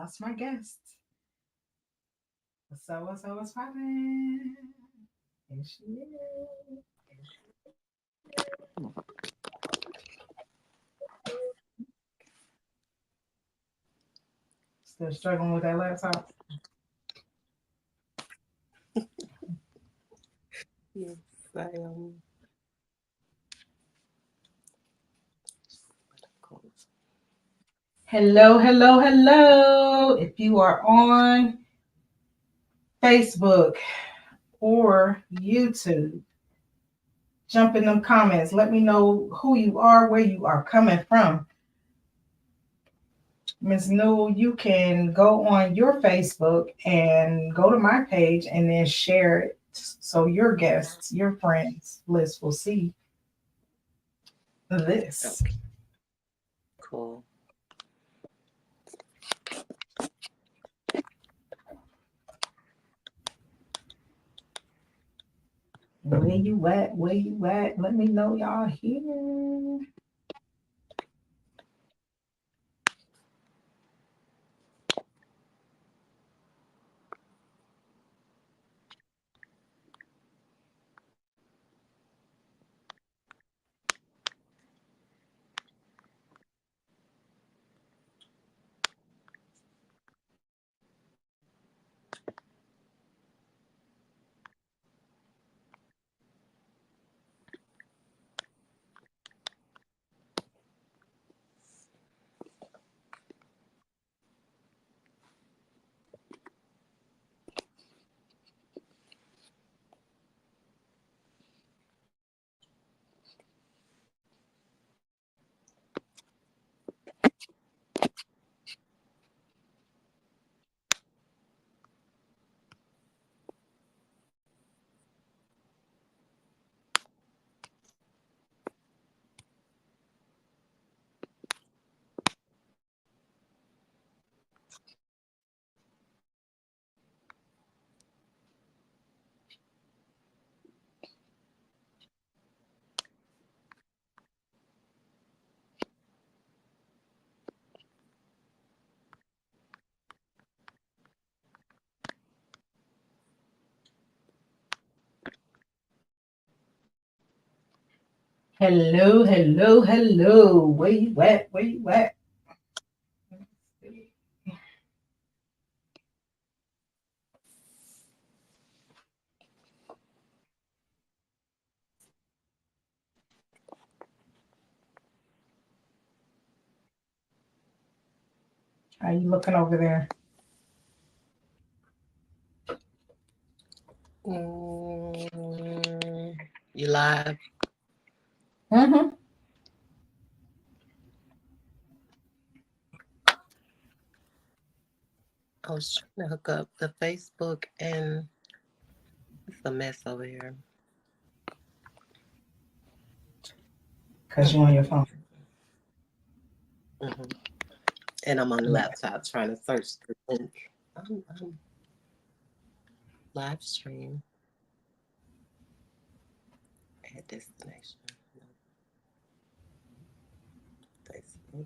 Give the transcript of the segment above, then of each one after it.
lost my guest. What's poppin'? Here she is. Still struggling with that laptop. Yes, I am. Hello. If you are on Facebook or YouTube, jump in them comments. Let me know who you are, where you are coming from. Ms. Newell, you can go on your Facebook and go to my page and then share it so your guests, your friends list will see this. Okay, cool. Where you at? Where you at? Let me know y'all here. Hello. Where you at? Where you at? How you looking over there? You live? Mm-hmm. I was trying to hook up the Facebook and it's a mess over here. Because you're on your phone. Mm-hmm. And I'm on the Yeah. laptop trying to search the link. I'm live stream at destination. Facebook.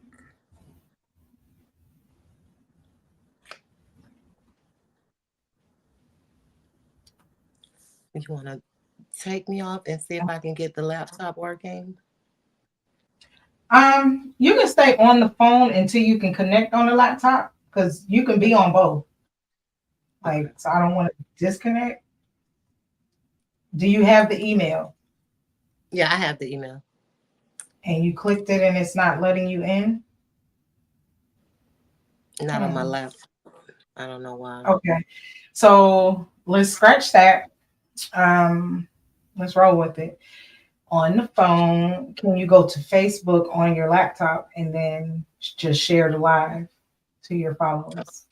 You want to take me off and see if I can get the laptop working? You can stay on the phone until you can connect on the laptop because you can be on both. Okay. Like, so I don't want to disconnect. Do you have the email? Yeah, I have the email. And you clicked it and it's not letting you in? Not on my Hmm. left. I don't know why. Okay. So let's scratch that. Um, let's roll with it. On the phone, can you go to Facebook on your laptop and then just share the live to your followers?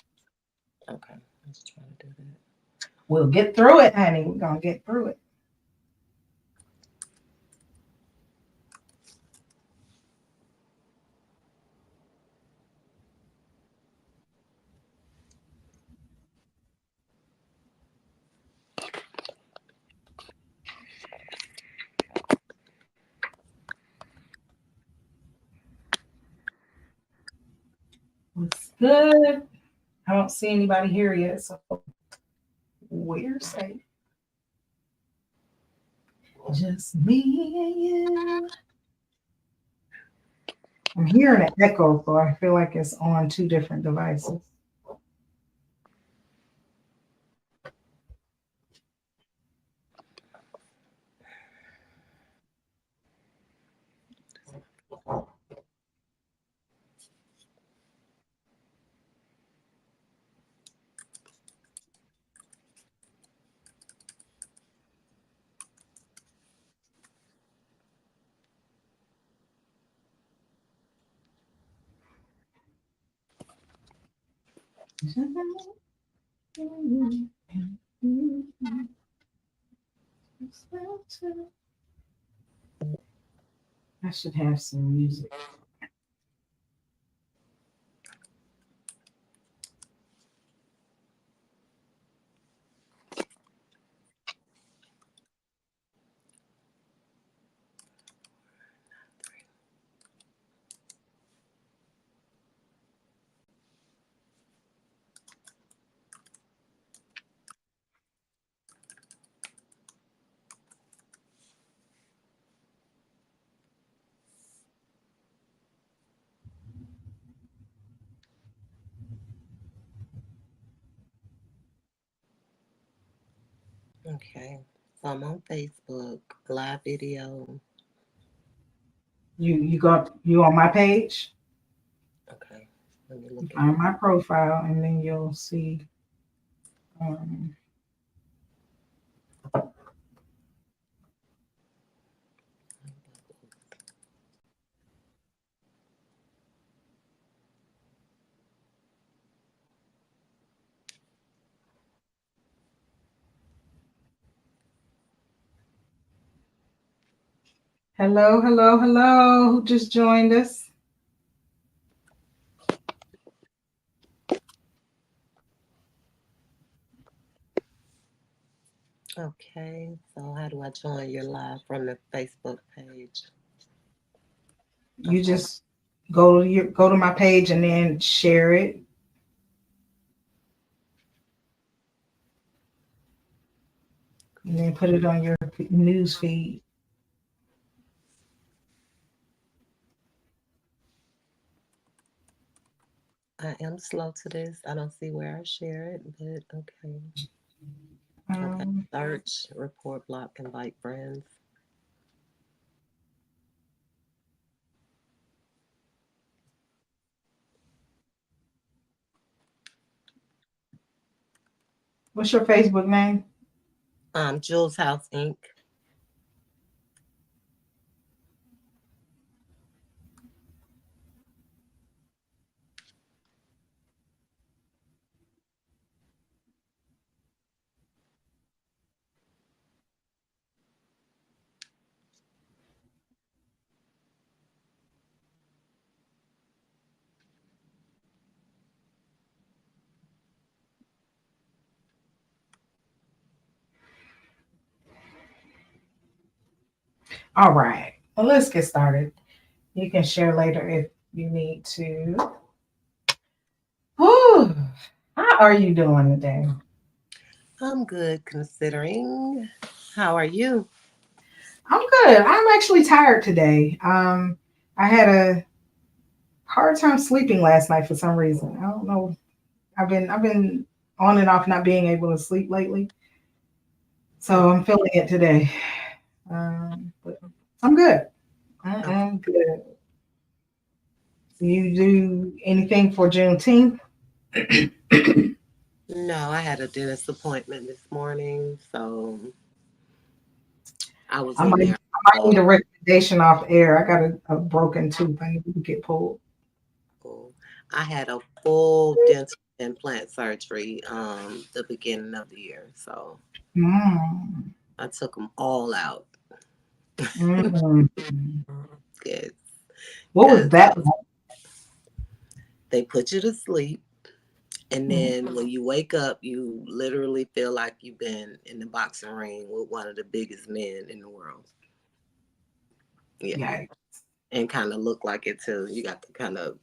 Okay, let's try to do that. We'll get through it, honey. We're gonna get through it. What's good? I don't see anybody here yet, so we're safe. Just me and you. I'm hearing an echo, so I feel like it's on two different devices. I should have some music. Okay. So I'm on Facebook, live video. You on my page? Okay. Let me You look at find my profile, and then you'll see. Um, hello, hello, hello. Who just joined us? Okay. So how do I join your live from the Facebook page? You just go to my page and then share it, and then put it on your news feed. I am slow to this. I don't see where I share it, but okay. Okay. Um, Search, report, block, invite friends. what's your Facebook name? Juelz House Inc. All right. Well, let's get started. You can share later if you need to. Whew. How are you doing today? I'm good considering. How are you? I'm good. I'm actually tired today. I had a hard time sleeping last night for some reason. I don't know. I've been on and off not being able to sleep lately, so I'm feeling it today. But I'm good. I Okay. am good. Do you do anything for Juneteenth? No, I had a dentist appointment this morning, so I was I in might, there. I might Oh, need a recommendation off air. I got a broken tooth. I need to get pulled. I had a full dental implant surgery the beginning of the year, so Mm. I took them all out. Mm. Good, What was because that like? they put you to sleep, and Mm. then when you wake up, you literally feel like you've been in the boxing ring with one of the biggest men in the world. Yeah, Yeah. and kind of look like it too. You got the kind of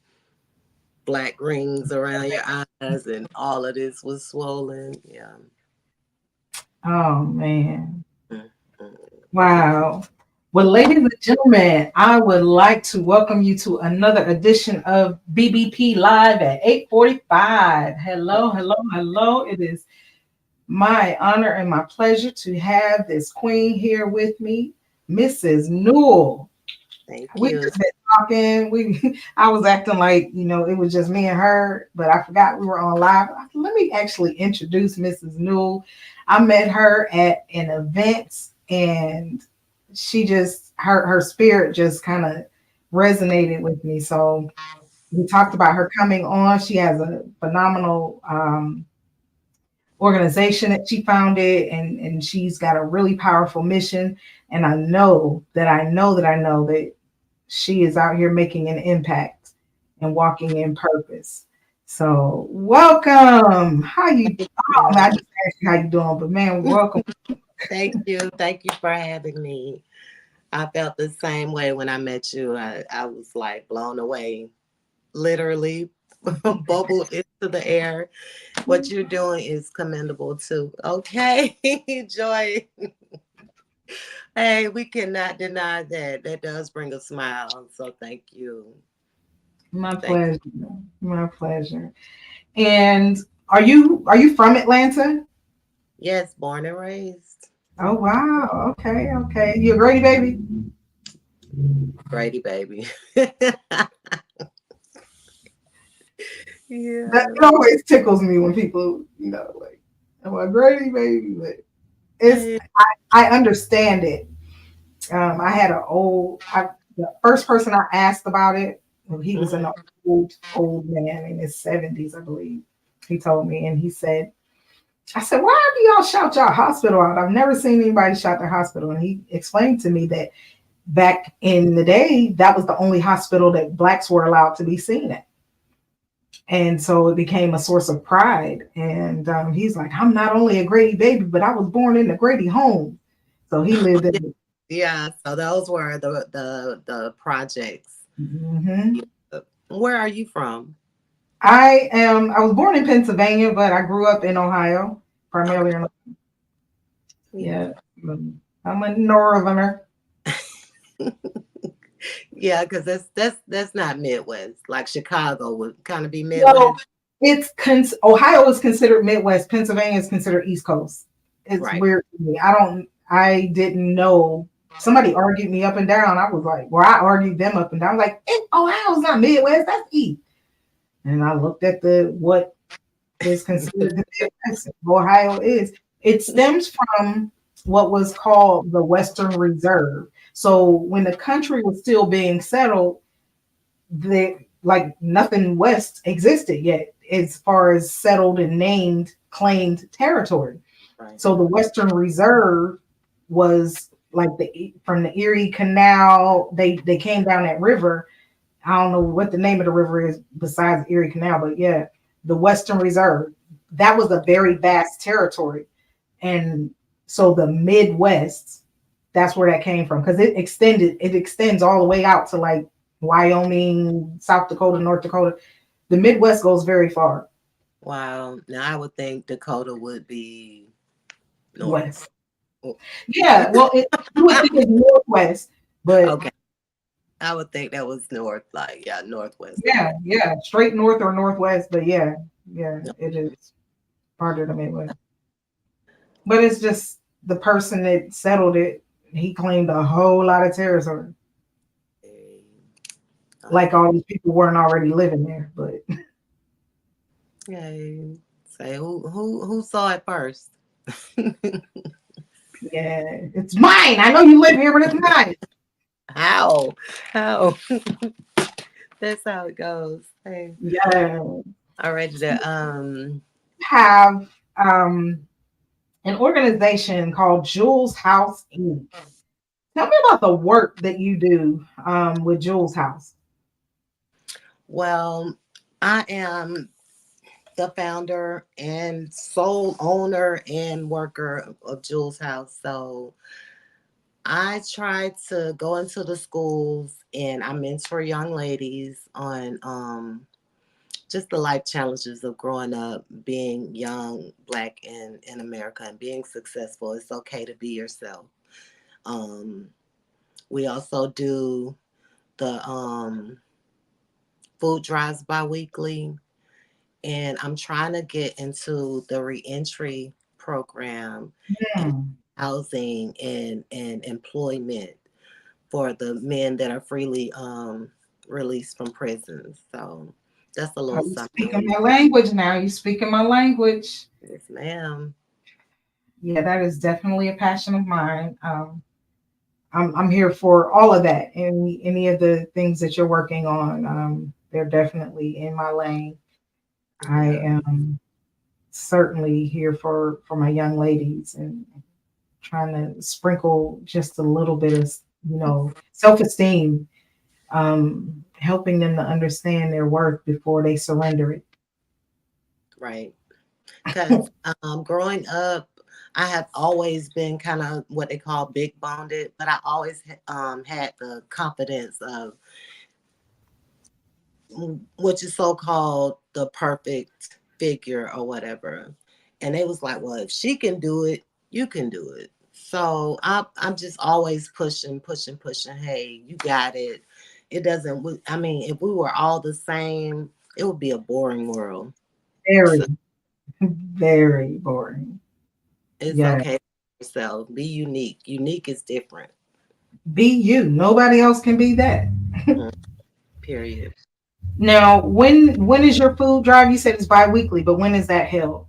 black rings around your eyes And all of this was swollen. Yeah. Oh man. Mm-hmm. Wow. Well, ladies and gentlemen, I would like to welcome you to another edition of BBP Live at 8:45. Hello, hello, hello. It is my honor and my pleasure to have this queen here with me, Mrs. Newell. Thank We you. just been talking. I was acting like, it was just me and her, but I forgot we were on live. Let me actually introduce Mrs. Newell. I met her at an event, and she just her spirit just kind of resonated with me. So we talked about her coming on. She has a phenomenal organization that she founded, and she's got a really powerful mission. And I know that she is out here making an impact and walking in purpose. So welcome. How you? Oh, man, I just asked you how you doing, but man, welcome. Thank you. Thank you for having me. I felt the same way when I met you. I was like blown away, literally bubbled into the air. What you're doing is commendable too. Okay, Joy. Hey, we cannot deny that. That does bring a smile. So thank you. My Thank pleasure. My pleasure. And are you from Atlanta? Yes, born and raised. Oh wow. Okay, okay. You a Grady baby? Grady baby. That Yeah. it always tickles me when people, like, I'm a Grady baby, but it's Hey. I understand it. I had the first person I asked about it, well, he was an Mhm. old man in his 70s, I believe. He told me, and he said, I said, why do y'all shout y'all hospital out? I've never seen anybody shout their hospital. And he explained to me that back in the day, that was the only hospital that blacks were allowed to be seen at. And so it became a source of pride. And he's like, I'm not only a Grady baby, but I was born in the Grady home. So he lived in. Yeah. So those were the projects. Mhm. Where are you from? I was born in Pennsylvania, but I grew up in Ohio, primarily. Okay. Yeah. Yeah, I'm a northerner. Yeah, because that's not Midwest. Like Chicago would kind of be Well, Midwest. Ohio is considered Midwest. Pennsylvania is considered East Coast. It's Right. weird to me. I didn't know. Somebody argued me up and down. I was like, well, I argued them up and down. Like, Ohio's not Midwest. That's East. And I looked at what is considered the Midwest. Ohio is. It stems from what was called the Western Reserve. So when the country was still being settled, like nothing west existed yet as far as settled and named claimed territory. Right. So the Western Reserve was like from the Erie Canal. They came down that river. I don't know what the name of the river is besides Erie Canal, but yeah, the Western Reserve. That was a very vast territory. And so the Midwest, that's where that came from, because it extends all the way out to like Wyoming, South Dakota, North Dakota. The Midwest goes very far Wow. Now I would think Dakota would be north. west. Oh, Yeah, well, you would think it's Northwest, but okay. I would think that was north, like yeah, northwest. yeah, straight north or northwest. But yeah, No. it is part of the Midwest. But it's just the person that settled it. He claimed a whole lot of territory, like Okay. all these people weren't already living there. But Okay. Say who saw it first? yeah, it's mine. I know you live here, but it's mine. How? How? That's how it goes. Hey. Yeah, All right. have an organization called Juelz House Inc. Tell me about the work that you do with Juelz House. Well, I am the founder and sole owner and worker of Juelz House. So I try to go into the schools and I mentor young ladies on just the life challenges of growing up, being young, Black in America, and being successful. It's okay to be yourself. Um, we also do the food drives bi-weekly, and I'm trying to get into the reentry program and Hmm. housing and employment for the men that are freely released from prison. So that's a Oh, little you something speaking we. my language now. You speaking my language. Yes, ma'am. Yeah, that is definitely a passion of mine. I'm here for all of that. Any of the things that you're working on, they're definitely in my lane. I Yeah, am certainly here for my young ladies and trying to sprinkle just a little bit of self-esteem, helping them to understand their worth before they surrender it. right. Because growing up, I have always been kind of what they call big bonded, but I always had the confidence of which is so called the perfect figure or whatever. And they was like, well, if she can do it, you can do it. So I'm just always pushing, pushing, pushing. Hey, you got it. It doesn't, I mean, if we were all the same, it would be a boring world. Very, So very boring. it's Yeah. okay for yourself. Be unique. Unique is different. Be you. Nobody else can be that. Mm, period. Now, when is your food drive? You said it's bi-weekly, but when is that held?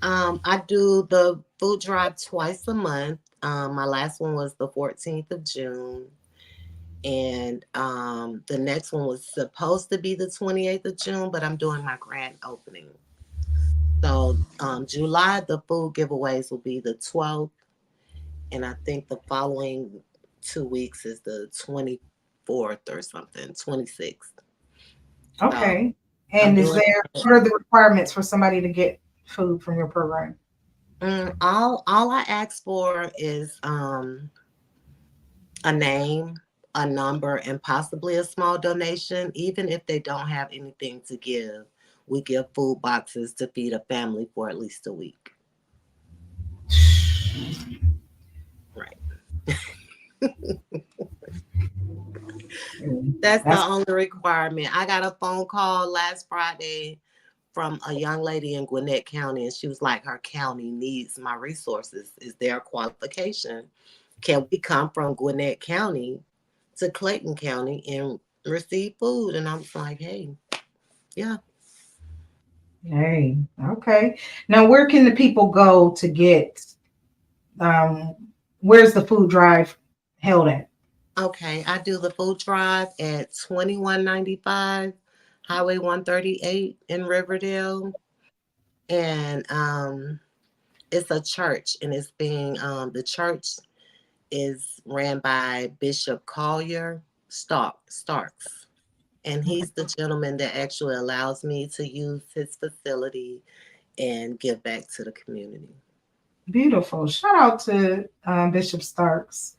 I do the food drive twice a month. My last one was the 14th of June. And the next one was supposed to be the 28th of June, but I'm doing my grand opening. So July, the food giveaways will be the 12th. And I think the following 2 weeks is the 24th or something, 26th. So Okay. I'm And is doing there what are the requirements for somebody to get food from your program? all I ask for is a name, a number, and possibly a small donation. Even if they don't have anything to give, we give food boxes to feed a family for at least a week. Right. That's the That's only requirement. I got a phone call last Friday from a young lady in Gwinnett County, and she was like, her county needs my resources. Is there a qualification? Can we come from Gwinnett County to Clayton County and receive food? And I was like, hey, yeah. hey, okay. Now where can the people go to get um where's the food drive held at? Okay, I do the food drive at 2195 Highway 138 in Riverdale. And it's a church, and it's being the church is ran by Bishop Collier Starks. And he's the gentleman that actually allows me to use his facility and give back to the community. Beautiful. Shout out to Bishop Starks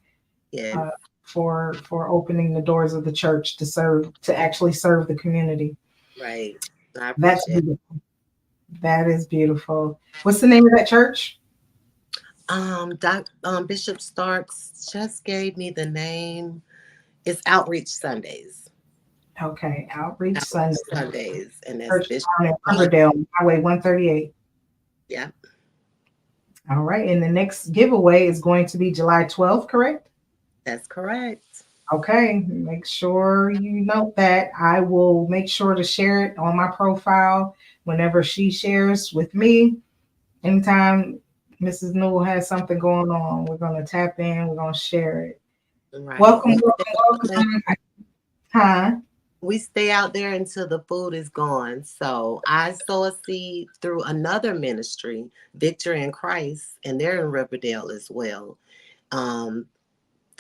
Yeah, uh, for opening the doors of the church to actually serve the community. right. I That's appreciate it. beautiful. That is beautiful. What's the name of that church? Bishop Starks just gave me the name. It's Outreach Sundays. Okay, Outreach Outreach Sunday Sundays, and that's Church Bishop. down in Collier. Riverdale, Highway 138. Yeah, All right, and the next giveaway is going to be July 12th, correct? that's correct. Okay, make sure you note that. I will make sure to share it on my profile whenever she shares with me. Anytime Mrs. Newell has something going on, we're going to tap in, we're going to share it. Right. Welcome, welcome, welcome. Hi. We stay out there until the food is gone. So I sow a seed through another ministry, Victory in Christ, and they're in Riverdale as well. Um,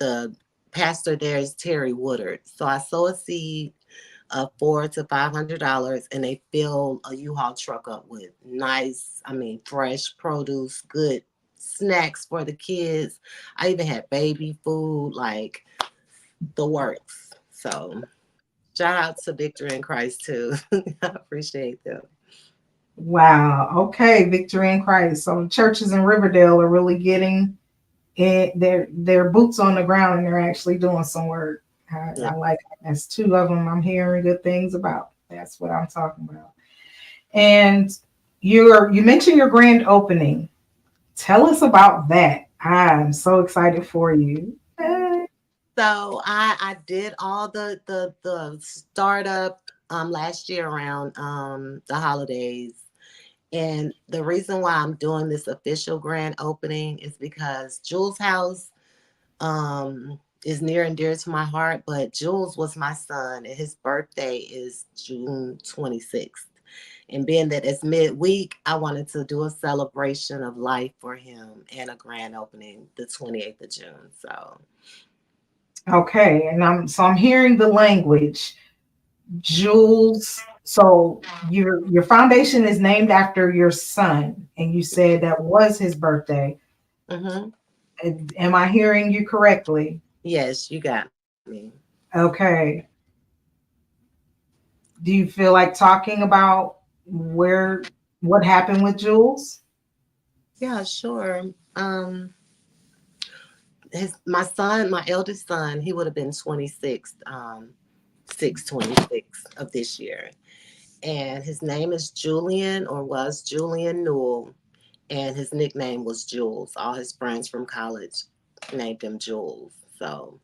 the pastor there is Terry Woodard. So I sow a seed of $400 to $500, and they fill a U-Haul truck up with nice, I mean, fresh produce, good snacks for the kids. I even had baby food, like the works. So Shout out to Victory in Christ too. I appreciate them. Wow. Okay, Victory in Christ. So churches in Riverdale are really getting it, their boots on the ground, and they're actually doing some work. Yeah. I like it. That's two of them I'm hearing good things about. That's what I'm talking about. And you mentioned your grand opening. Tell us about that. I'm so excited for you. So I did all the startup last year around the holidays. And the reason why I'm doing this official grand opening is because Juelz House is near and dear to my heart, but Jules was my son, and his birthday is June 26th. And being that it's midweek, I wanted to do a celebration of life for him and a grand opening the 28th of June. So, Okay, and I'm hearing the language. Jules. So your foundation is named after your son, and you said that was his birthday. hmm Am I hearing you correctly? yes, you got me. Okay. Do you feel like talking about what happened with Jules? Yeah, sure. My son, my eldest son, he would have been 26, 6/26 of this year. And his name is Julian, or was Julian Newell, and his nickname was Jules. All his friends from college named him Jules. So,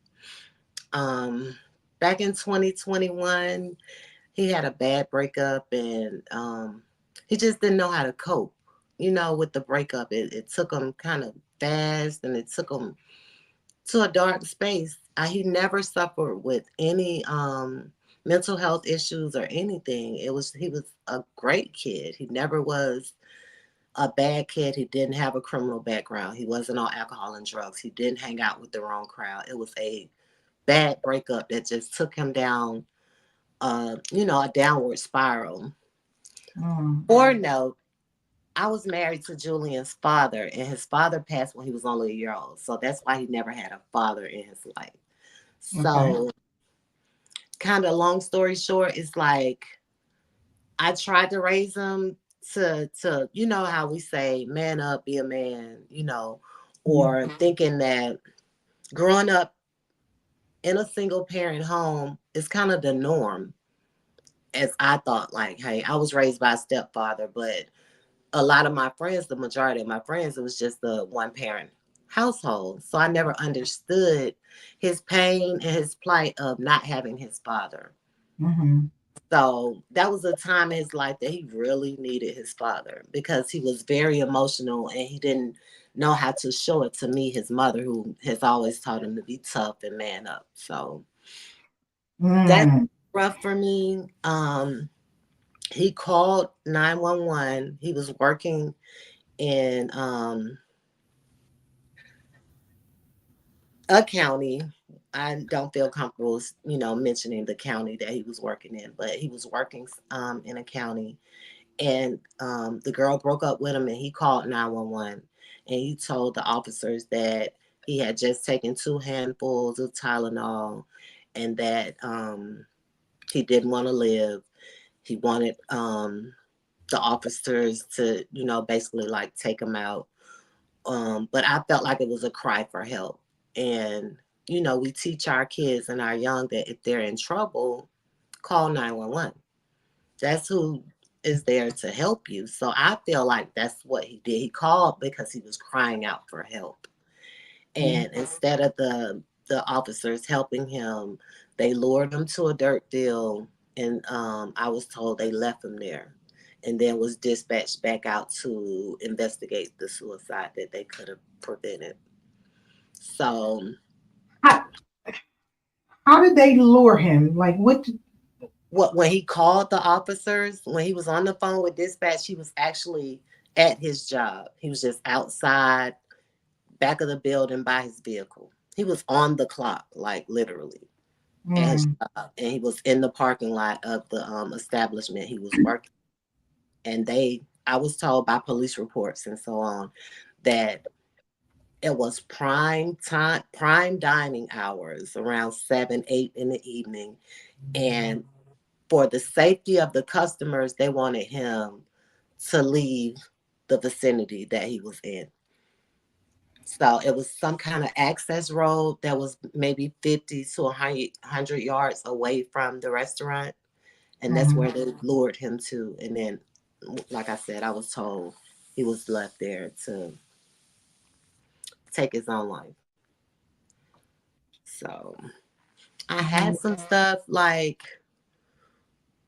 um, back in 2021, he had a bad breakup, and he just didn't know how to cope. With the breakup, it took him kind of fast, and it took him to a dark space. He never suffered with any mental health issues or anything. He was a great kid. He never was a bad kid. He didn't have a criminal background. He wasn't on alcohol and drugs. He didn't hang out with the wrong crowd. It was a bad breakup that just took him down, a downward spiral. Mm, Or no, I was married to Julian's father, and his father passed when he was only a year old. So that's why he never had a father in his life. okay. So, kind of long story short, it's like I tried to raise him to how we say man up, be a man, Mhm. or thinking that growing up in a single parent home is kind of the norm. As I thought, like, hey, I was raised by a stepfather, but a lot of my friends, the majority of my friends, it was just the one parent household. So I never understood his pain and his plight of not having his father. Mhm. So that was a time in his life that he really needed his father, because he was very emotional and he didn't know how to show it to me, his mother, who has always taught him to be tough and man up. So that's Mm. rough for me. He called 911. He was working in a county. I don't feel comfortable, mentioning the county that he was working in, but he was working in a county, and the girl broke up with him, and he called 911, and he told the officers that he had just taken 2 handfuls of Tylenol, and that he didn't want to live. He wanted the officers to, basically like take him out. But I felt like it was a cry for help. And, we teach our kids and our young that if they're in trouble, call 911. That's who is there to help you. So I feel like that's what he did. He called because he was crying out for help. And instead of the officers helping him, they lured him to a dirt field, and I was told they left him there, and then was dispatched back out to investigate the suicide that they could have prevented. So How, how did they lure him? Like what? when he called the officers, when he was on the phone with dispatch, he was actually at his job. He was just outside, back of the building by his vehicle. He was on the clock, like literally. At his Mm. job, and he was in the parking lot of the establishment he was working. And I was told by police reports and so on, that It was prime time, prime dining hours, around 7, 8 in the evening. And for the safety of the customers, they wanted him to leave the vicinity that he was in. So it was some kind of access road that was maybe 50 to 100 yards away from the restaurant. And that's Mhm. where they lured him to. And then, like I said, I was told he was left there to take his own life. So I Mhm. had some stuff like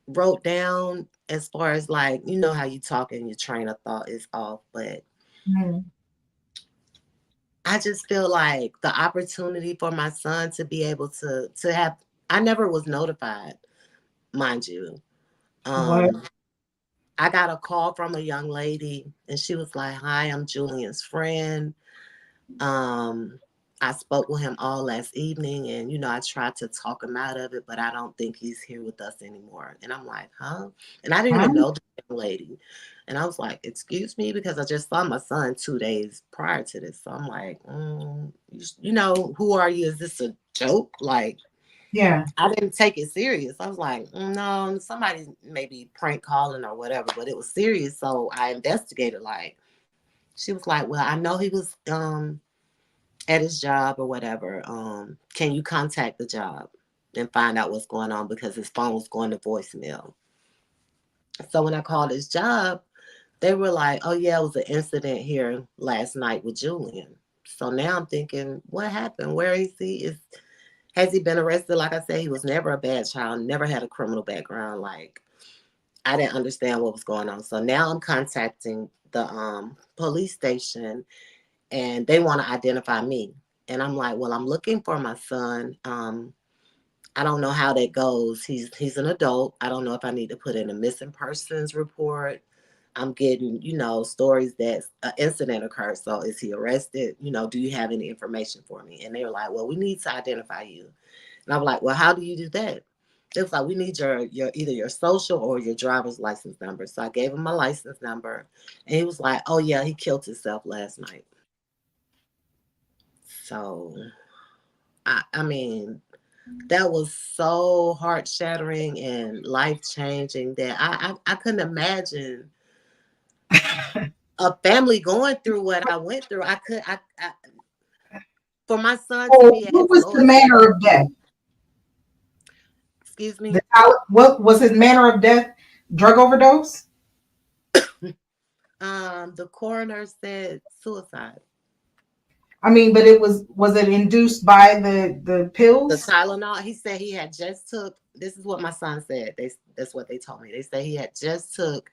wrote down as far as like, you know how you talk and your train of thought is off, but Mhm. I just feel like the opportunity for my son to be able to have, I never was notified, mind you. What? Um I got a call from a young lady and she was like, "Hi, I'm Julian's friend. Um, I spoke with him all last evening and, I tried to talk him out of it, but I don't think he's here with us anymore." And I'm like, huh? And I didn't Huh? even know the young lady. And I was like, excuse me, because I just saw my son 2 days prior to this. So I'm like, who are you? Is this a joke? Like, Yeah. I didn't take it serious. I was like, no, somebody maybe prank calling or whatever, but it was serious. So I investigated. Like, she was like, well, I know he was at his job or whatever. Can you contact the job and find out what's going on because his phone was going to voicemail? So when I called his job, they were like, oh yeah, it was an incident here last night with Julian. So now I'm thinking, what happened? Where is he? Has he been arrested? Like I said, he was never a bad child, never had a criminal background. Like, I didn't understand what was going on. So now I'm contacting the police station and they want to identify me. And I'm like, well, I'm looking for my son. I don't know how that goes. He's an adult. I don't know if I need to put in a missing persons report. I'm getting, stories that an incident occurred. So is he arrested? Do you have any information for me? And they were like, well, we need to identify you. And I'm like, well, how do you do that? It was like, we need your either your social or your driver's license number. So I gave him my license number, and he was like, oh yeah, he killed himself last night. So I mean, that was so heart shattering and life changing that I couldn't imagine a family going through what I went through. I for my son to Oh, be at what his was the lowest and manner of death? excuse me, What was his manner of death? Drug overdose? the coroner said suicide. I mean, but was it induced by the The pills? Tylenol. He said he had just took. This is what my son said. That's what they told me. They said he had just took.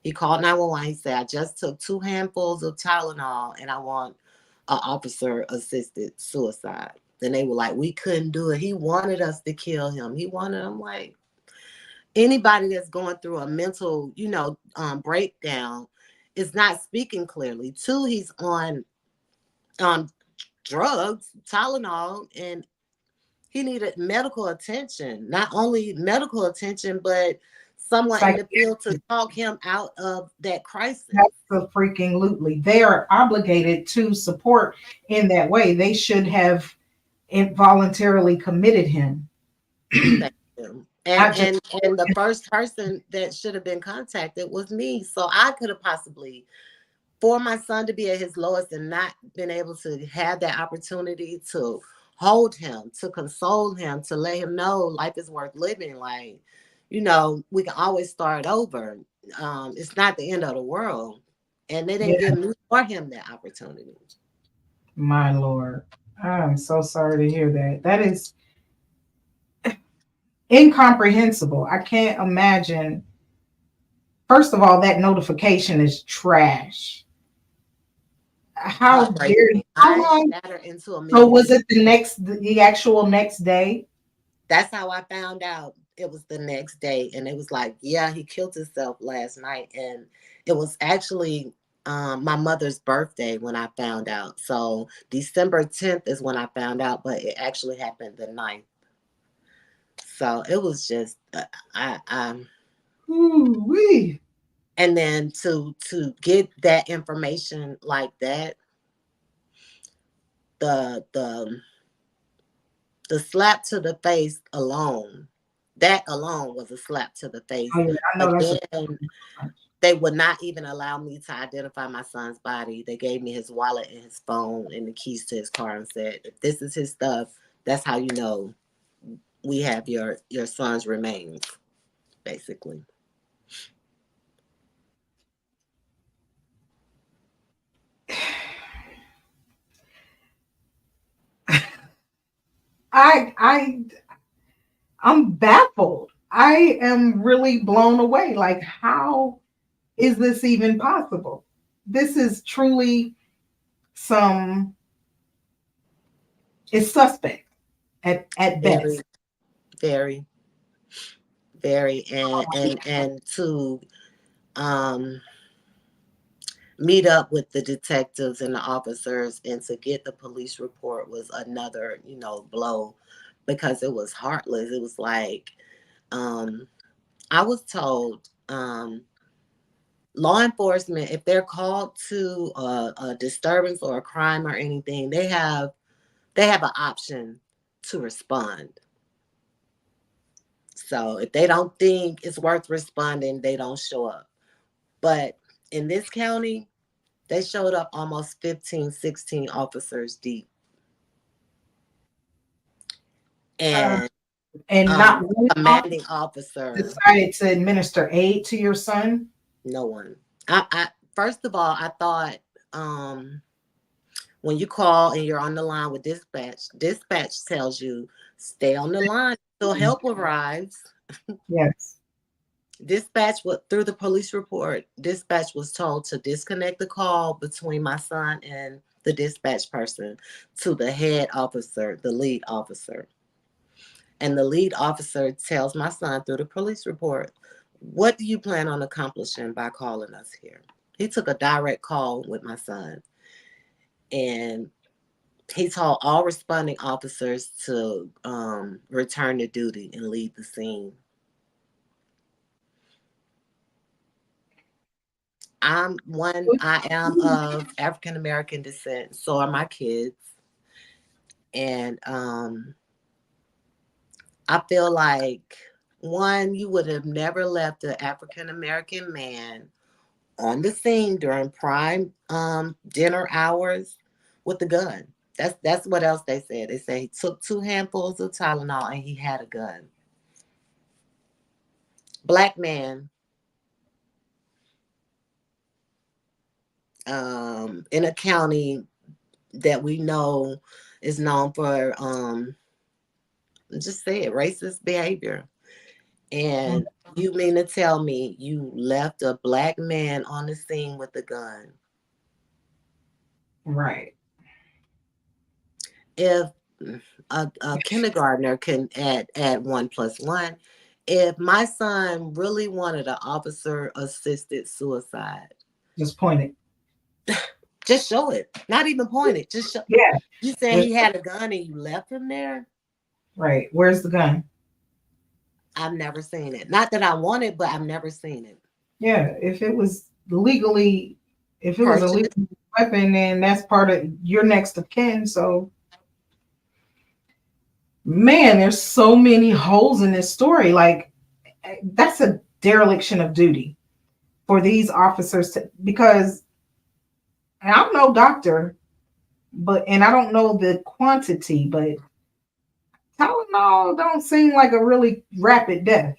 He called 911. He said, I just took 2 handfuls of Tylenol and I want an officer assisted suicide. And they were like, we couldn't do it. He wanted us to kill him. He wanted. I'm like, anybody that's going through a mental, breakdown is not speaking clearly. Two, he's on um drugs, Tylenol, and he needed medical attention. Not only medical attention, but someone in the field to Psychiatric. talk him out of that crisis. That's the freaking lootly. They are obligated to support in that way. They should have involuntarily committed him. Thank you. And Not just and and the first person that should have been contacted was me. So I could have possibly, for my son to be at his lowest and not been able to have that opportunity to hold him, to console him, to let him know life is worth living. Like, we can always start over. It's not the end of the world. And they didn't yeah, give me or him that opportunity. my lord. I'm so sorry to hear that. That is incomprehensible. I can't imagine. First of all, that notification is trash. How dare you? Heartbreaking. How I long? shattered into a So million was pieces. it the actual next day? That's how I found out. It was the next day, and it was like, yeah, he killed himself last night, and it was actually my mother's birthday when I found out. So December 10th is when I found out, but it actually happened the 9th. So it was just, Ooh wee. and then to get that information like that, the the slap to the face alone, that alone was a slap to the face. Oh yeah, I know But that's a then they would not even allow me to identify my son's body. They gave me his wallet and his phone and the keys to his car and said, if this is his stuff, that's how you know we have your son's remains, basically. I I'm baffled. I am really blown away. Like, how is this even possible? This is truly some it's suspect at Very, best. very, very, and to um meet up with the detectives and the officers and to get the police report was another, blow, because it was heartless. It was like, um I was told, law enforcement, if they're called to a disturbance or a crime or anything, they have an option to respond. So if they don't think it's worth responding, they don't show up. But in this county, they showed up almost 15, 16 officers deep. Uh, And and not one commanding officer, decided to administer aid to your son. no one. I first of all, I thought, um, when you call and you're on the line with dispatch tells you stay on the line till help arrives. Yes. Through the police report, dispatch was told to disconnect the call between my son and the dispatch person to the head officer, the lead officer. And the lead officer tells my son through the police report, what do you plan on accomplishing by calling us here? He took a direct call with my son, and he told all responding officers to return to duty and leave the scene. I am of African American descent, so are my kids. And I feel like, one, you would have never left an African American man on the scene during prime dinner hours with a gun. That's what else they said. They said he took 2 handfuls of Tylenol and he had a gun. Black man, in a county that we know is known for, just say it, racist behavior. And you mean to tell me you left a black man on the scene with a gun? Right. If a kindergartner can add 1 plus 1, if my son really wanted an officer assisted suicide, Just point it. just show it. Not even point it. Just show. Yeah. You said Just, he had a gun and you left him there? right. Where's the gun? I've never seen it. Not that I want it, but I've never seen it. Yeah. If it was a Purchase. legal weapon, then that's part of your next of kin. So, man, there's so many holes in this story. Like, that's a dereliction of duty for these officers to, because and I'm no doctor, and I don't know the quantity, but Tylenol don't seem like a really rapid death.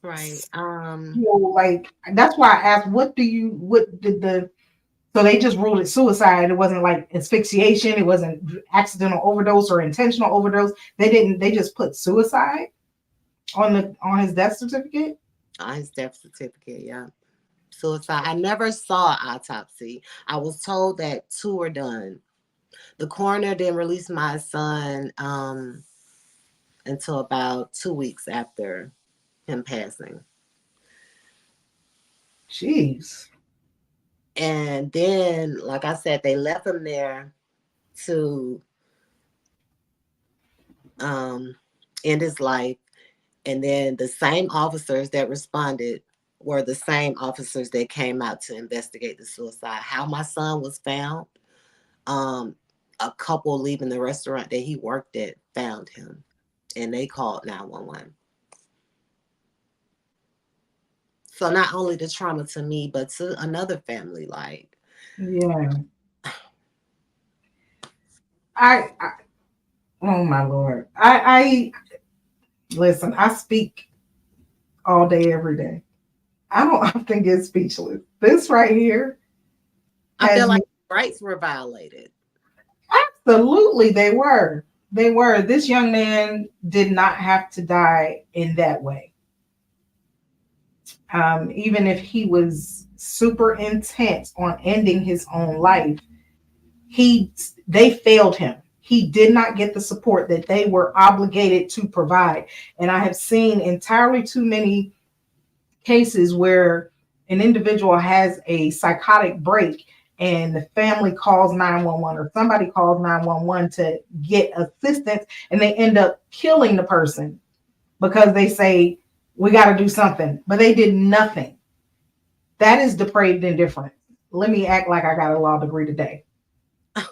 Right. Like, that's why I asked, what did so they just ruled it suicide. It wasn't like asphyxiation, it wasn't accidental overdose or intentional overdose. They just put suicide on his death certificate. On his death certificate, yeah. Suicide. I never saw an autopsy. I was told that 2 were done. The coroner didn't release my son until about 2 weeks after him passing. Jeez. And then, like I said, they left him there to end his life. And then the same officers that responded were the same officers that came out to investigate the suicide. How my son was found, Um, a couple leaving the restaurant that he worked at found him, and they called 911. So not only the trauma to me, but to another family. Like, Yeah. I oh my Lord. I listen, I speak all day, every day. I don't often get speechless. This right here I feel has me. like rights were violated. Absolutely, they were. They were. This young man did not have to die in that way. Even if he was super intent on ending his own life, he they failed him. He did not get the support that they were obligated to provide. And I have seen entirely too many cases where an individual has a psychotic break and the family calls 911 or somebody calls 911 to get assistance and they end up killing the person because they say we got to do something, but they did nothing. That is depraved indifference. Let me act like I got a law degree today.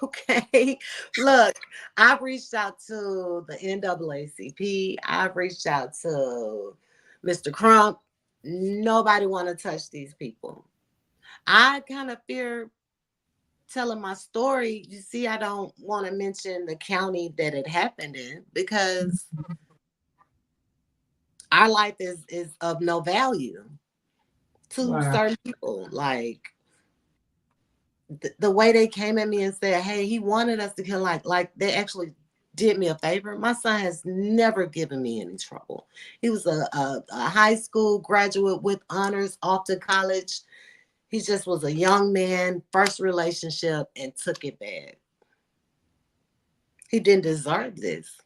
Okay. Look, I've reached out to the NAACP. I've reached out to Mr. Crump. Nobody want to touch these people. I kind of fear telling my story. You see, I don't want to mention the county that it happened in because our life is of no value to Wow. certain people. Like the way they came at me and said, "Hey, he wanted us to kill." Like they actually did me a favor. My son has never given me any trouble. He was a high school graduate with honors, off to college. He just was a young man, first relationship, and took it bad. He didn't deserve this.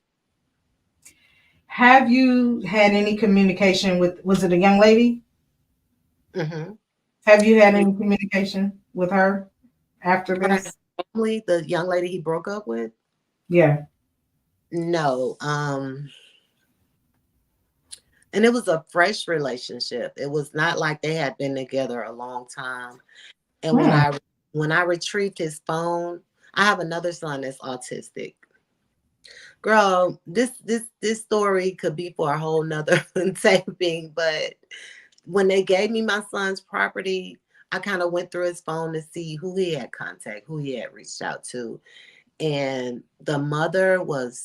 Have you had any communication with, was it a young lady? Hmm. Have you had any communication with her after Her this? family, the young lady he broke up with, Yeah. no. And it was a fresh relationship. It was not like they had been together a long time. And Hmm. when I retrieved his phone, I have another son that's autistic. Girl, this story could be for a whole nother taping, but when they gave me my son's property, I kind of went through his phone to see who he had contact, who he had reached out to. And the mother was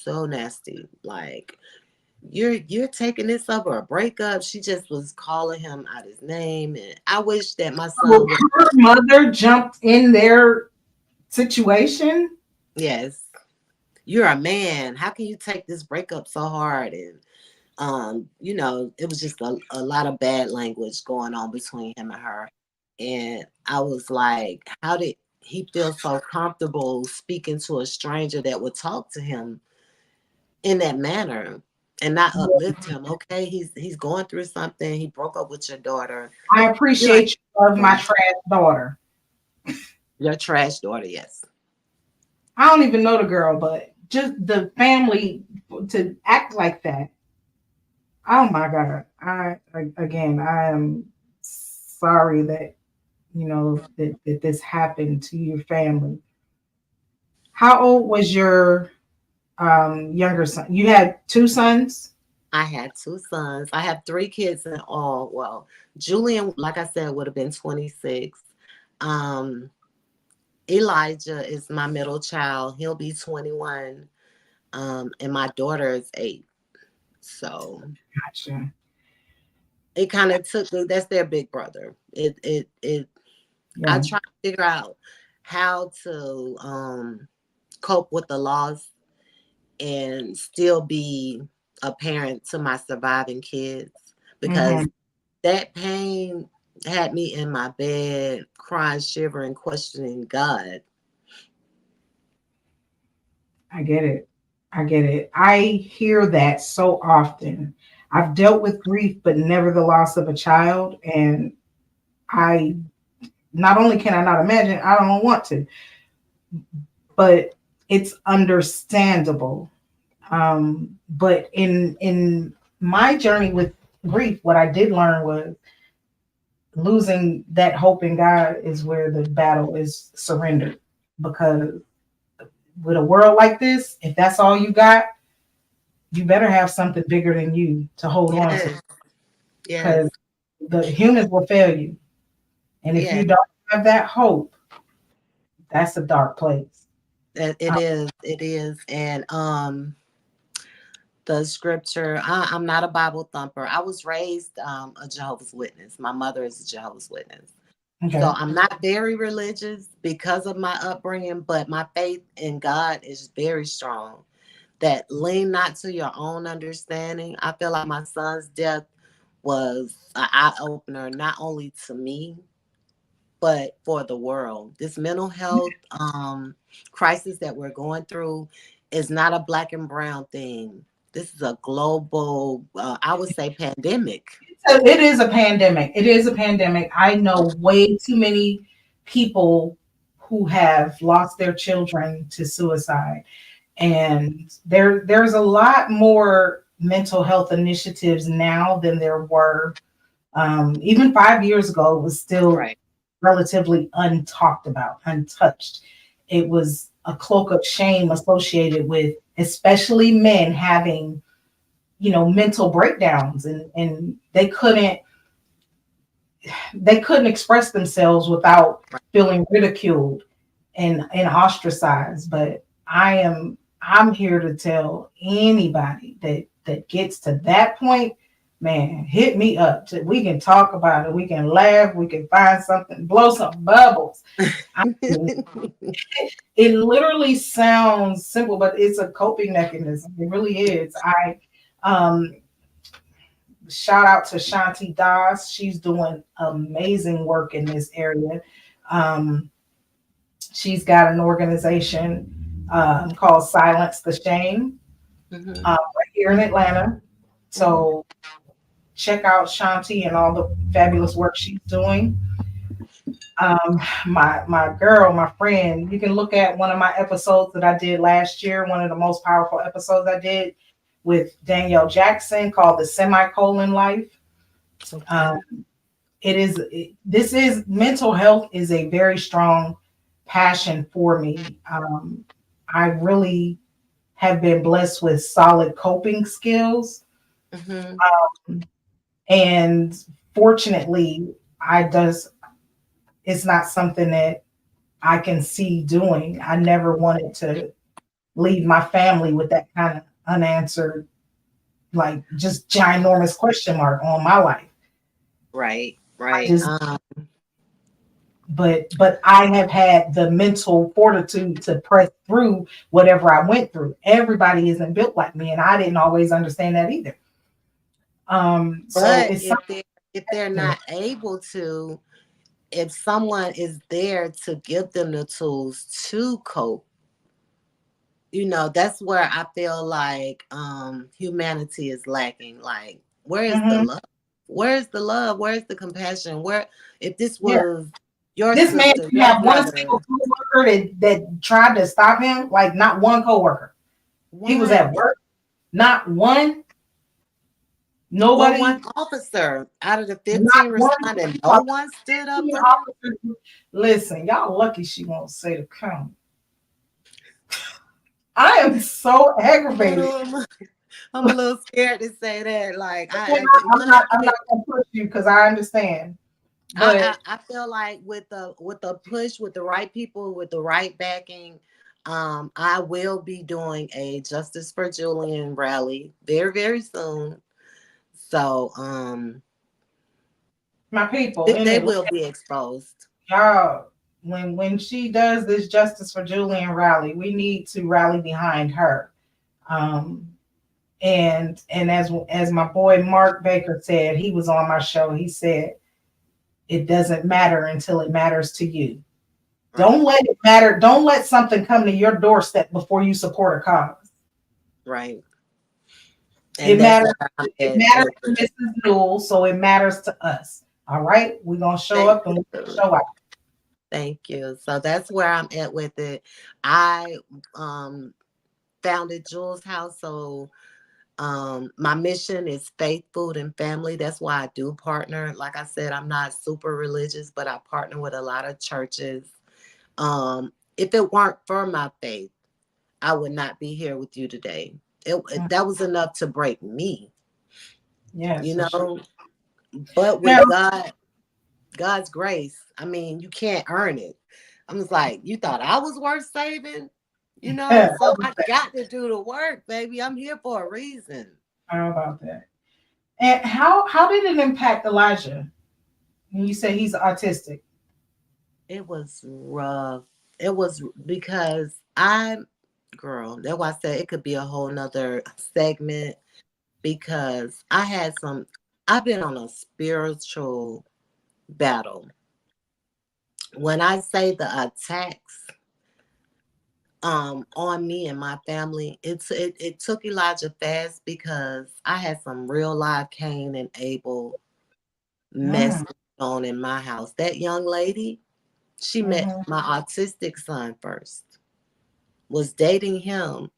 so nasty. Like, you're taking this over a breakup. She just was calling him out his name. And I wish that my Well, son would. her mother jumped in their situation. Yes, you're a man. How can you take this breakup so hard? And it was just a lot of bad language going on between him and her. And I was like, how did he feel so comfortable speaking to a stranger that would talk to him in that manner and not uplift him? Okay, he's going through something. He broke up with your daughter. I You're like, appreciate you love my trash daughter. your trash daughter, yes. I don't even know the girl, but just the family to act like that. Oh my God. Again, I am sorry that, that this happened to your family. How old was your younger son? You had two sons? I had two sons. I have three kids in all. Well, Julian, like I said, would have been 26. Um, Elijah is my middle child. He'll be 21. And my daughter is 8. So Gotcha. it kind of took me, that's their big brother. I Yeah. try to figure out how to cope with the loss and still be a parent to my surviving kids because Hmm. that pain had me in my bed crying, shivering, questioning God. I get it. I get it. I hear that so often. I've dealt with grief, but never the loss of a child. And I not only can I not imagine, I don't want to, but it's understandable. But in my journey with grief, what I did learn was losing that hope in God is where the battle is surrendered. because with a world like this, if that's all you got, you better have something bigger than you to hold on to, Yes. Yes. because the humans will fail you. And if Yeah. you don't have that hope, that's a dark place. It is. It is. And the scripture, I'm not a Bible thumper. I was raised a Jehovah's Witness. My mother is a Jehovah's Witness. So Okay. I'm not very religious because of my upbringing, but my faith in God is very strong. That lean not to your own understanding. I feel like my son's death was an eye opener, not only to me, but for the world. This mental health crisis that we're going through is not a black and brown thing. This is a global, I would say, pandemic. So it is a pandemic. It is a pandemic. I know way too many people who have lost their children to suicide. And there's a lot more mental health initiatives now than there were. Even 5 years ago, it was still Right. relatively untalked about, untouched. It was a cloak of shame associated with, especially men having, mental breakdowns, and they couldn't express themselves without feeling ridiculed and ostracized. But I'm here to tell anybody that gets to that point, man, hit me up. We can talk about it. We can laugh. We can find something, blow some bubbles. I mean, it literally sounds simple, but it's a coping mechanism. It really is. I um, Shout out to Shanti Das. She's doing amazing work in this area. Um, she's got an organization called Silence the Shame, Mhm. right here in Atlanta. Mhm. So check out Shanti and all the fabulous work she's doing. My girl, my friend, you can look at one of my episodes that I did last year, one of the most powerful episodes I did with Danielle Jackson, called The Semicolon Life. Um, Okay. this is mental health is a very strong passion for me. I really have been blessed with solid coping skills, Mhm. and fortunately, I does it's not something that I can see doing. I never wanted to leave my family with that kind of unanswered, like, just ginormous question mark on my life. Right. I Right. just but I have had the mental fortitude to press through whatever I went through. Everybody isn't built like me, and I didn't always understand that either. So But it's something. if they're not able to, if someone is there to give them the tools to cope, that's where I feel like humanity is lacking. Like, where is the Mhm. love? Where's the love? Where's the compassion? Where, if this Yeah, was your this man sister, didn't your have one single brother, coworker that tried to stop him. Like, not one coworker. He was one at work. Not one. or one Nobody. officer out of the Not 15 one. responding, no one stood up for him. Officer. Listen, y'all lucky she won't say the count. I am so aggravated. I'm a little scared to say that. Like, I'm one not. I'm thing not gonna push you because I understand. But I feel like with the push, with the right people, with the right backing, I will be doing a Justice for Julian rally very, very soon. So my people in they it, will be exposed. y'all, when she does this Justice for Julian rally, we need to rally behind her. Um, and as my boy Mark Baker said, he was on my show. He said, "It doesn't matter until it matters to you. Don't Right, let it matter. Don't let something come to your doorstep before you support a cause. right. And It that's matters. where I'm It at matters with to it. Mrs. Newell, so it matters to us. All right, we're gonna show Thank up and we're gonna you. show out." Thank you. So that's where I'm at with it. I um founded Juelz House, so my mission is faith, food, and family. That's why I do partner. Like I said, I'm not super religious, but I partner with a lot of churches. if it weren't for my faith, I would not be here with you today. That was enough to break me, Yes, you for sure. know. But Now, with God's grace, I mean, you can't earn it. I'm just like, you thought I was worth saving, you know? So I got to do the work, baby. I'm here for a reason. how about that? And how did it impact Elijah? You say he's autistic. It was rough. It was because girl, that's why I said it could be a whole nother segment because I've been on a spiritual battle. When I say the attacks on me and my family, it took Elijah fast because I had some real live Cain and Abel mess Mm, on in my house. That young lady, she met hmm. my autistic son first, was dating him,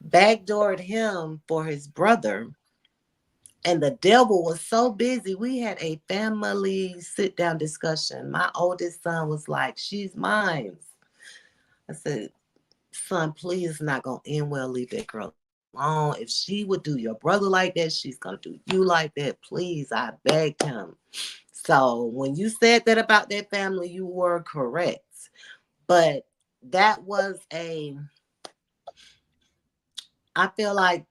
backdoored him for his brother. And the devil was so busy. We had a family sit down discussion. My oldest son was like, she's mine. I said, son, please not gonna end well. Leave that girl alone. If she would do your brother like that, she's gonna do you like that. Please, I begged him. So when you said that about that family, you were correct. But that was I feel like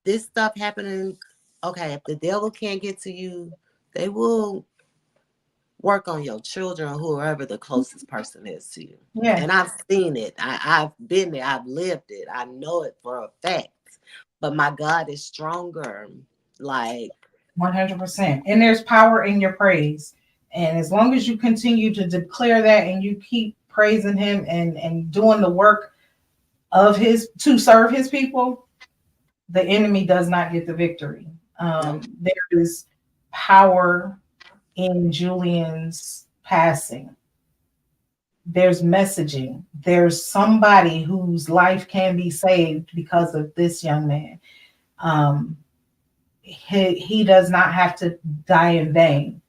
this stuff happening. Okay, if the devil can't get to you, they will work on your children or whoever the closest person is to you. Yeah, And I've seen it. I've been there. I've lived it. I know it for a fact. But my God is stronger. Like, 100%. And there's power in your praise. And as long as you continue to declare that and you keep praising him and doing the work of his to serve his people, the enemy does not get the victory. nope. There is power in Julian's passing. There's messaging. There's somebody whose life can be saved because of this young man. Um, he does not have to die in vain.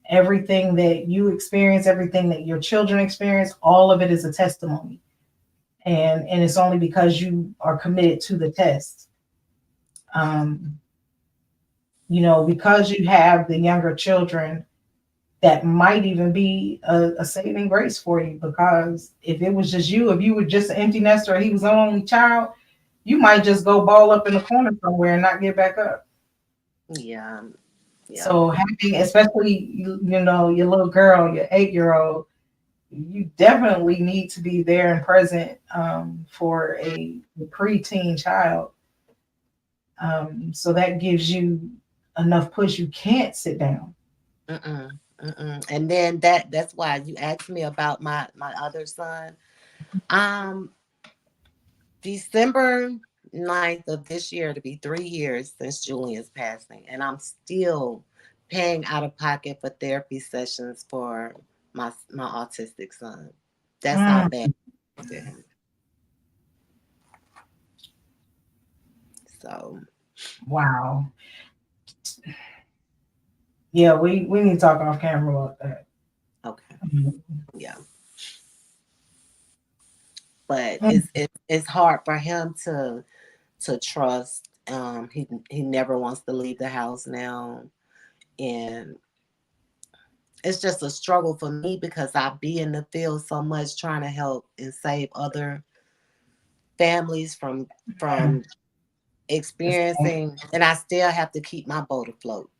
Everything that you experience, everything that your children experience, all of it is a testimony. And it's only because you are committed to the test. Um, because you have the younger children, that might even be a saving grace for you. Because if it was just you, if you were just an empty nester, or he was the only child, you might just go ball up in the corner somewhere and not get back up. Yeah. Yeah. So having, especially your little girl, your 8-year-old, you definitely need to be there and present for a preteen child. So that gives you enough push. You can't sit down. Mm-mm. Mm-mm. And then that's why you asked me about my other son. Um, December 9th of this year to be 3 years since Julian's passing, and I'm still paying out of pocket for therapy sessions for my autistic son. That's how Mm, bad to him. So wow. Yeah, we need to talk off camera about that. okay, Mhm. yeah, but Mm, it's hard for him to trust. He never wants to leave the house now, and it's just a struggle for me because I be in the field so much trying to help and save other families from the same. experiencing, and I still have to keep my boat afloat.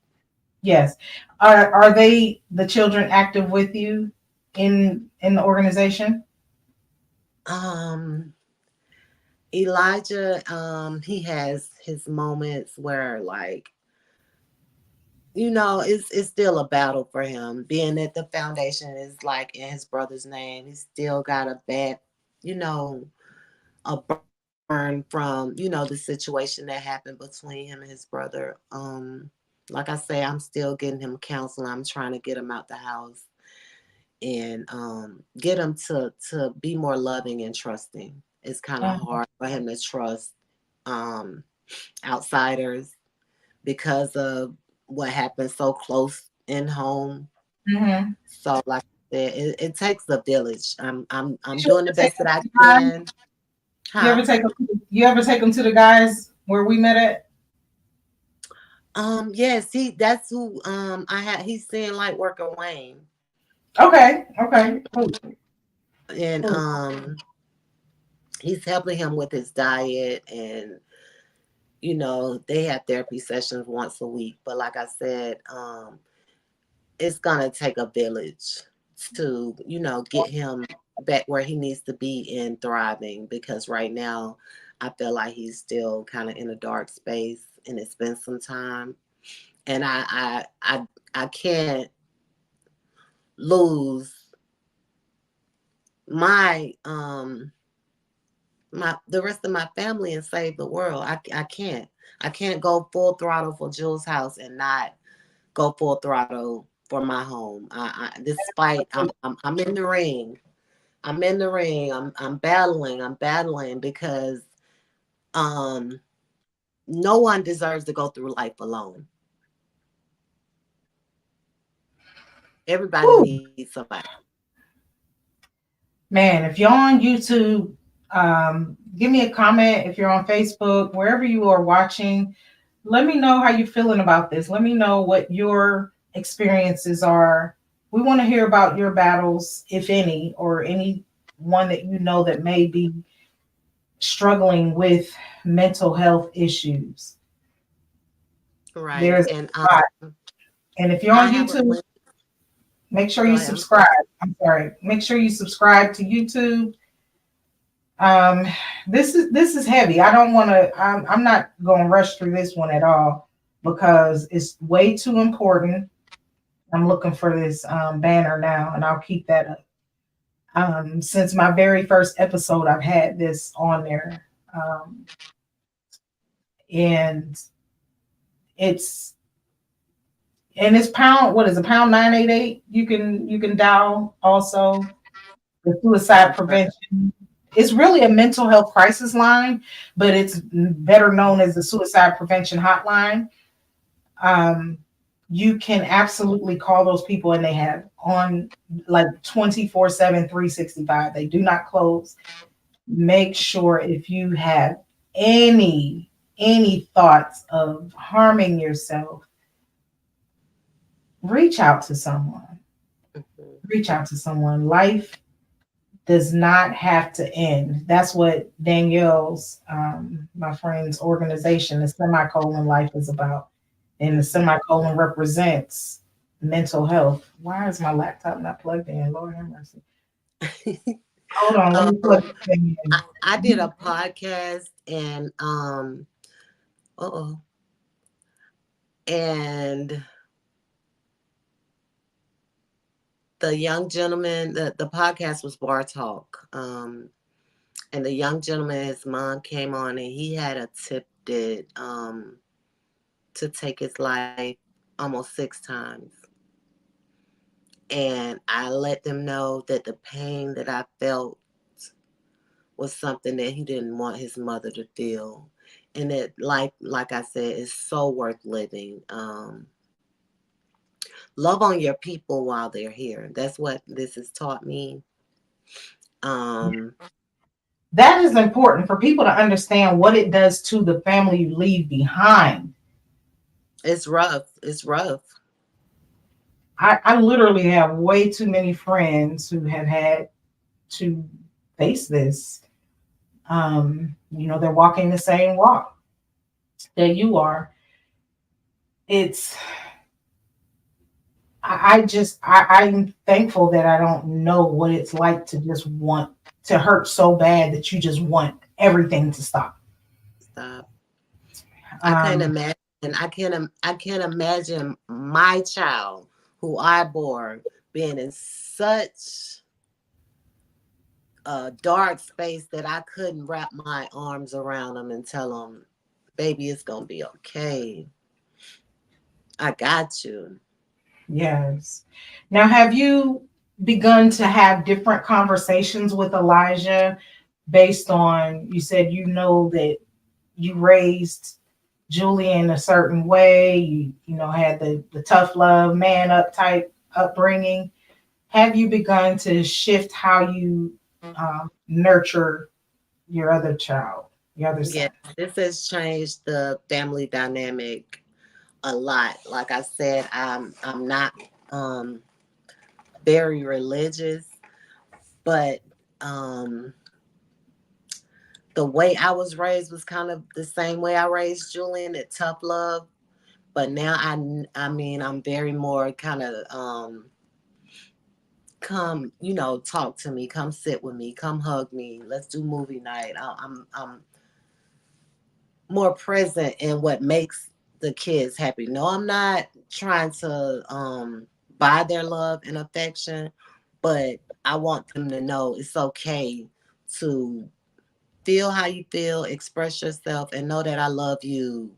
Yes. Are they the children active with you in the organization? Um, Elijah, he has his moments where like it's still a battle for him. Being that the foundation is like in his brother's name, he's still got a bad, you know, a burn from the situation that happened between him and his brother. Like I say, I'm still getting him counseling. I'm trying to get him out the house and get him to be more loving and trusting. It's kind of hard for him to trust um, outsiders because of what happened so close in home. Mm-hmm. So like I said, it takes a village. I'm You doing the ever take best that them I to the guys? can. Huh? You ever take them to the guys where we met at? Yes, that's who I had. He's seeing Light Worker Wayne. Okay, okay, cool, And cool. he's helping him with his diet, and they have therapy sessions once a week. But like I said, it's gonna take a village to get him back where he needs to be and thriving, because right now I feel like he's still kind of in a dark space, and it's been some time. And I can't lose my the rest of my family and save the world. I can't go full throttle for Juelz House and not go full throttle for my home. This fight, I'm in the ring. I'm in the ring. I'm battling. I'm battling because um no one deserves to go through life alone. Everybody Whew. needs somebody. Man, if you're on YouTube, give me a comment. If you're on Facebook, wherever you are watching, let me know how you're feeling about this. Let me know what your experiences are. We want to hear about your battles, if any, or any one that you know that may be struggling with mental health issues. Right. There's And a lot. And if you're I on have a YouTube, link. make sure Go you ahead. I'm sorry. subscribe. I'm sorry. Make sure you subscribe to YouTube. Um, this is heavy. I don't want to. I'm not going to rush through this one at all because it's way too important. I'm looking for this banner now, and I'll keep that up. Since my very first episode, I've had this on there, and it's it's pound. What is it? Pound 988. You can dial also the suicide prevention. It's really a mental health crisis line, but it's better known as the suicide prevention hotline. Um, you can absolutely call those people, and they have on like 24/7, 365. They do not close. Make sure if you have any thoughts of harming yourself, reach out to someone. Mhm. Reach out to someone. Life does not have to end. That's what Danielle's, my friend's organization, the Semicolon Life, is about. And the semicolon represents mental health. Why is my laptop not plugged in? Lord have mercy. Hold on, let me plug um, it in. I did a podcast, and uh-oh, and the young gentleman, the podcast was Bar Talk. And the young gentleman, his mom came on, and he had attempted to take his life almost 6 times. And I let them know that the pain that I felt was something that he didn't want his mother to feel. And that, like I said, is so worth living. Love on your people while they're here. That's what this has taught me. Um, That is important for people to understand what it does to the family you leave behind. it's rough. It's rough. I literally have way too many friends who have had to face this. They're walking the same walk that you are. It's I'm thankful that I don't know what it's like to just want to hurt so bad that you just want everything to stop. Stop. I can't Um, imagine. I can't imagine my child, who I bore, being in such a dark space that I couldn't wrap my arms around him and tell him, "Baby, it's gonna be okay. I got you." yes. Now, have you begun to have different conversations with Elijah based on, you said you know that you raised Julian a certain way, you had the tough love, man up type upbringing. have you begun to shift how you nurture your other child, your other Yeah, son? this has changed the family dynamic a lot. Like I said, I'm not um very religious, but um the way I was raised was kind of the same way I raised Julian, at tough love. But now I mean, I'm very more kind of come, talk to me, come sit with me, come hug me, let's do movie night. I'm more present in what makes the kids happy. No, I'm not trying to buy their love and affection, but I want them to know it's okay to feel how you feel, express yourself, and know that I love you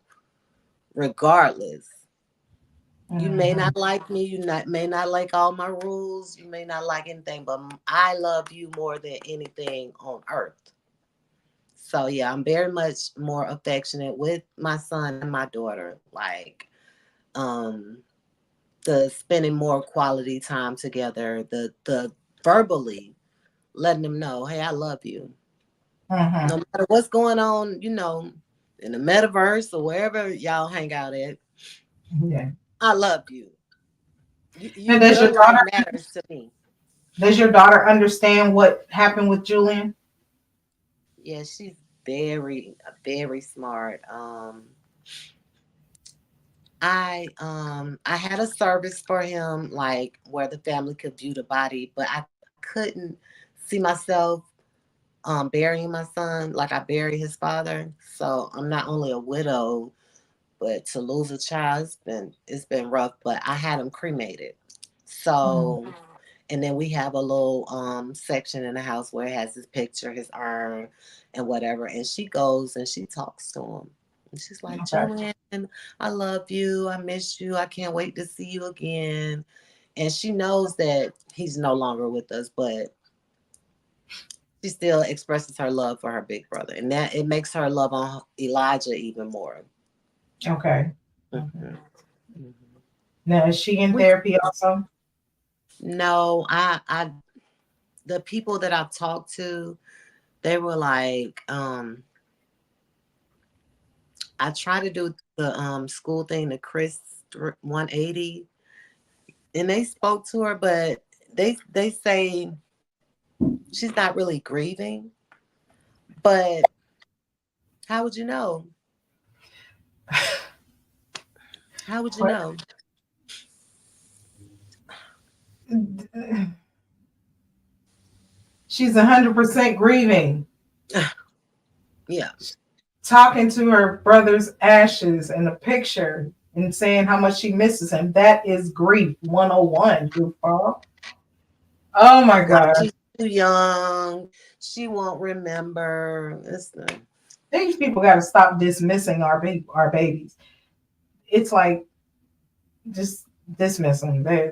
regardless. You may Mhm. not like me, may not like all my rules, you may not like anything, but I love you more than anything on earth. So yeah, I'm very much more affectionate with my son and my daughter. Like, um, the spending more quality time together, the verbally letting them know, hey, I love you. No Mhm. matter what's going on, in the metaverse or wherever y'all hang out at, Yeah. I love you. Now, Your love matters to me. does your daughter understand what happened with Julian? Yeah, she's very, very smart. I had a service for him, like where the family could view the body, but I couldn't see myself burying my son like I buried his father. So I'm not only a widow, but to lose a child, it's been rough. But I had him cremated. Mm. So, and then we have a little section in the house where it has his picture, his urn, and whatever. And she goes and she talks to him. And she's like, Okay. Julian, I love you. I miss you. I can't wait to see you again. And she knows that he's no longer with us, but she still expresses her love for her big brother. And that it makes her love on Elijah even more. Okay. Okay. Mhm, mhm. Now, is she in We therapy also? no, the people that I've talked to, they were like, I try to do the school thing, the Chris 180, and they spoke to her, but they say she's not really grieving. But how would you know? How would you What? know? She's 100% grieving, Yeah, talking to her brother's ashes and a picture and saying how much she misses him. That is grief 101, goofball. Oh my like God. she's too young. She won't remember. These people got to stop dismissing our babies. It's like, just dismiss them. They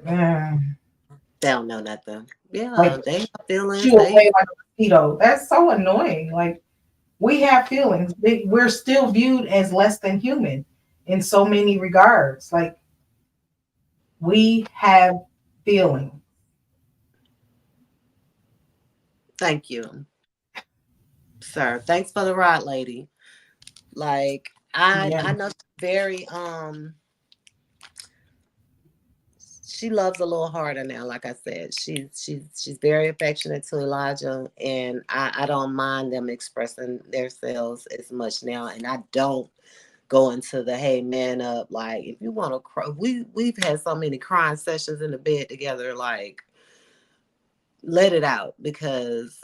don't know nothing. Like, Yeah, they have feelings. shoo They away like a mosquito. That's so annoying. Like, we have feelings. We're still viewed as less than human in so many regards. Like, we have feelings. Thank you, sir. Thanks for the ride, lady. Like Yeah. I know she's very she loves a little harder now. Like I said, she's very affectionate to Elijah, and I don't mind them expressing themselves as much now. And I don't go into the hey man up. Like if you want to cry, we've had so many crying sessions in the bed together. Like let it out because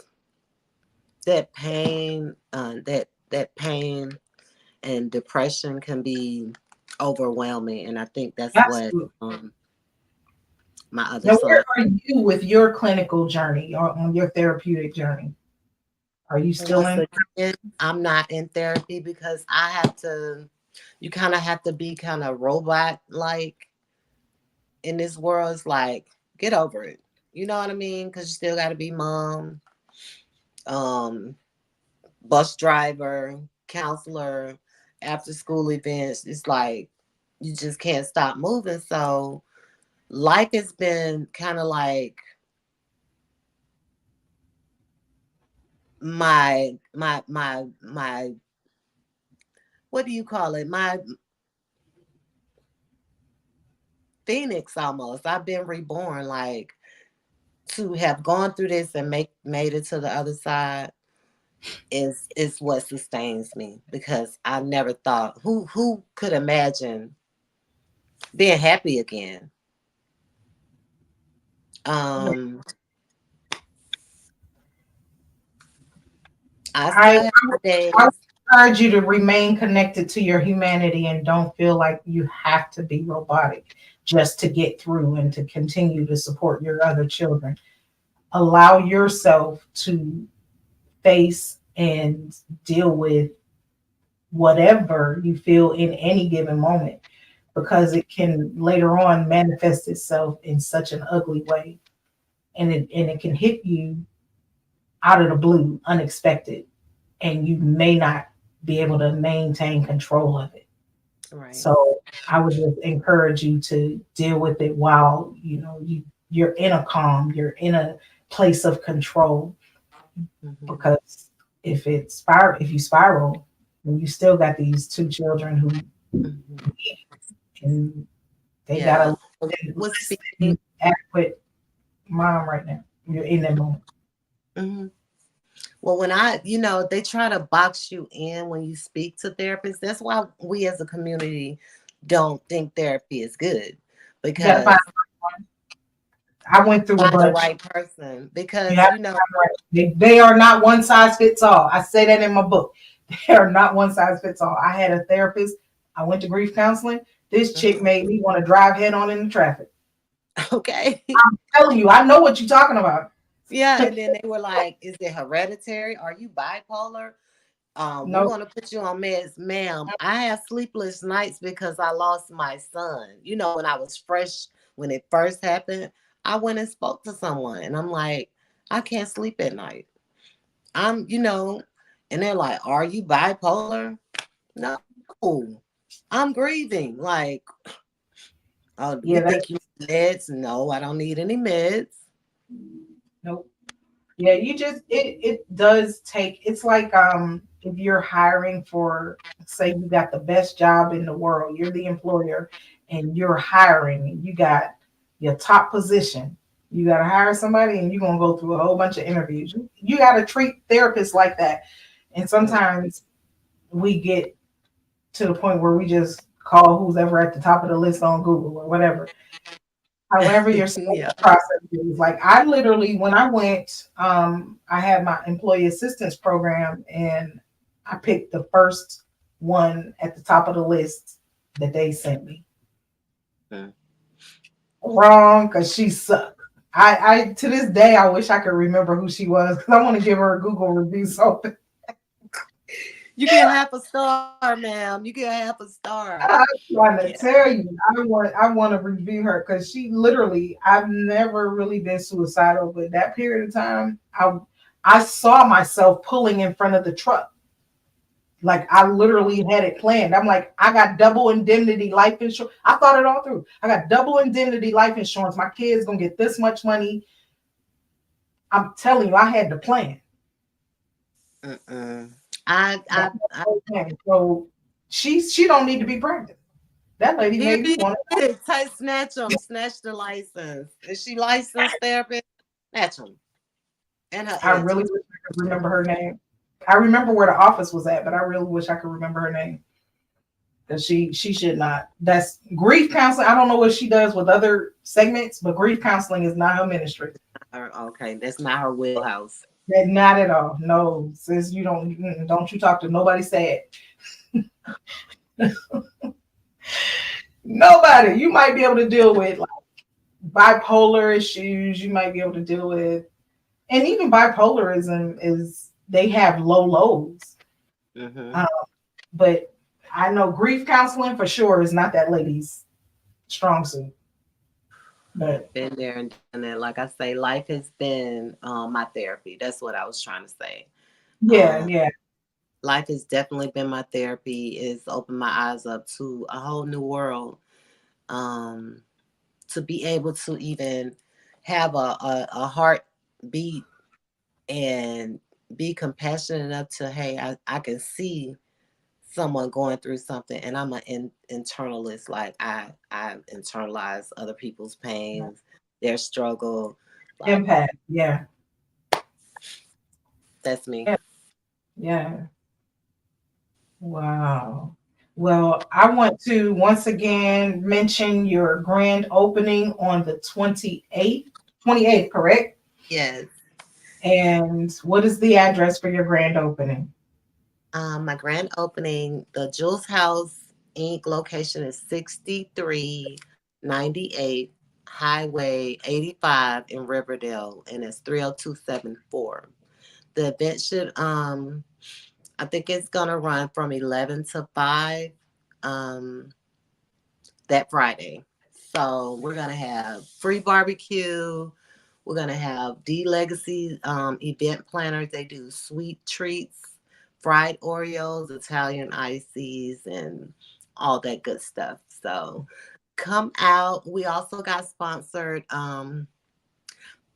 that pain, that pain and depression can be overwhelming, and I think that's what Absolutely. my other Now, where son. are you with your clinical journey or on your therapeutic journey? Are you still Once in? again, I'm not in therapy because I have to. You kind of have to be kind of robot like in this world. It's like get over it. You know what I mean? Because you still got to be mom, um, bus driver, counselor, after school events. It's like you just can't stop moving. So life has been kind of like my what do you call it? My phoenix almost. I've been reborn, like to have gone through this and made it to the other side is what sustains me, because I never thought, who could imagine being happy again. Um I I, still have my I days. encourage you to remain connected to your humanity and don't feel like you have to be robotic just to get through and to continue to support your other children. Allow yourself to face and deal with whatever you feel in any given moment, because it can later on manifest itself in such an ugly way, and it can hit you out of the blue, unexpected, and you may not be able to maintain control of it. Right. So I would just encourage you to deal with it while you're in a calm, you're in a place of control, Hmm. because if you spiral, then you still got these two children who Hmm. and they got Yeah. a Was less speaking. than adequate mom right now. You're in that moment. Hmm. Well, when they try to box you in when you speak to therapists. That's why we as a community don't think therapy is good, You got to find because one. I went through a find the bunch. right person, You have because to find right. They are not one size fits all. I say that in my book. They are not one size fits all. I had a therapist. I went to grief counseling. This chick Mhm. made me want to drive head on in the traffic. Okay. I'm telling you, I know what you're talking about. Yeah, and then they were like, "Is it hereditary? Are you bipolar? We're No, gonna put you on meds, ma'am. I have sleepless nights because I lost my son. When I was fresh, when it first happened, I went and spoke to someone, and I'm like, I can't sleep at night. And they're like, "Are you bipolar?" No, I'm grieving. Like, oh, you yeah, that think you need meds? No, I don't need any meds. no. Yeah, you just it does take, it's like if you're hiring for, say you got the best job in the world, you're the employer and you're hiring and you got your top position. You gotta hire somebody and you're gonna go through a whole bunch of interviews. You gotta treat therapists like that. And sometimes we get to the point where we just call who's ever at the top of the list on Google or whatever. However your Yeah. selection process is. Like I literally, when I went, I had my employee assistance program and I picked the first one at the top of the list that they sent me. Mm. Wrong, because she sucked. I to this day I wish I could remember who she was, because I want to give her a Google review so You get half a star, ma'am. You get half a star. I'm trying Yeah. to tell you, I want to review her, because she literally, I've never really been suicidal, but that period of time, I saw myself pulling in front of the truck. Like I literally had it planned. I'm like, I got double indemnity life insurance. I thought it all through. I got double indemnity life insurance. My kid's gonna get this much money. I'm telling you, I had the plan. Mm-mm. That was the whole plan. So she don't need to be pregnant. That lady made me Period. want to. Type snatch them. Snatch the license. Is she licensed therapist? Snatch them. And her I really edges. wish I could remember her name. I remember where the office was at, but I really wish I could remember her name, because she should not. That's grief counseling. I don't know what she does with other segments, but grief counseling is not her ministry. Okay, that's not her wheelhouse. Not at all. No, sis, you don't you talk to nobody sad. Nobody. You might be able to deal with like bipolar issues. You might be able to deal with, and even bipolarism is, they have low lows. Mm-hmm. Um, but I know grief counseling for sure is not that lady's strong suit. But Been there and done that. Like I say, life has been my therapy. That's what I was trying to say. yeah, Um, yeah, Life has definitely been my therapy. It's opened my eyes up to a whole new world. Um, to be able to even have a heartbeat and be compassionate enough to, hey, I can see someone going through something, and I'm an internalist. Like I internalize other people's pains, their struggle. Like Impact. Yeah. that's me. Yeah. Yeah. Wow. Well, I want to once again mention your grand opening on the 28th. 28th, correct? Yes. And what is the address for your grand opening? My grand opening, the Juelz House Inc. location is 6398 Highway 85 in Riverdale, and it's 30274. The event should, I think it's gonna run from 11 to 5 um, that Friday. So we're gonna have free barbecue. We're gonna have D Legacy event planners. They do sweet treats, fried Oreos, Italian ices, and all that good stuff. So come out. We also got sponsored. One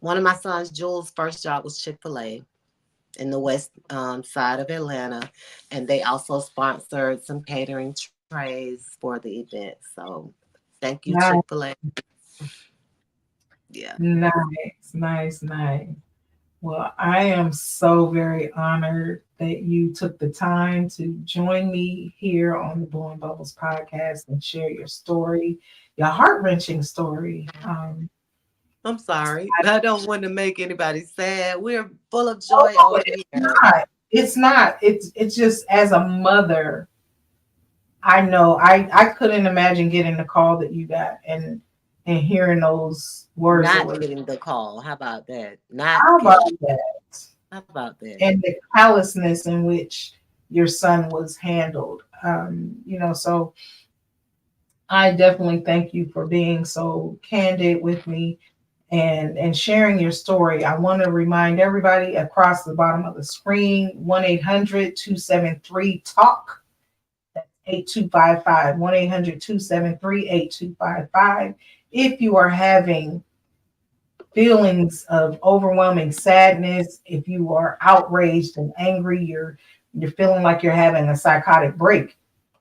of my son's Jules' first job was Chick-fil-A in the west side of Atlanta, and they also sponsored some catering trays for the event. So thank you, Nice, Chick-fil-A. Yeah. nice. Well, I am so very honored that you took the time to join me here on the Blowing Bubbles podcast and share your story, your heart wrenching story. I'm sorry. I don't want to make anybody sad. We're full of Oh, joy over it's here. not. It's not. It's just as a mother, I know I couldn't imagine getting the call that you got and hearing those words that Not were. getting the call. How about that? Not How about getting. that? How about that? And the callousness in which your son was handled. So I definitely thank you for being so candid with me and sharing your story. I want to remind everybody across the bottom of the screen, 1-800-273-TALK. That's 8255. 1-800-273-8255. If you are having feelings of overwhelming sadness, if you are outraged and angry, you're feeling like you're having a psychotic break.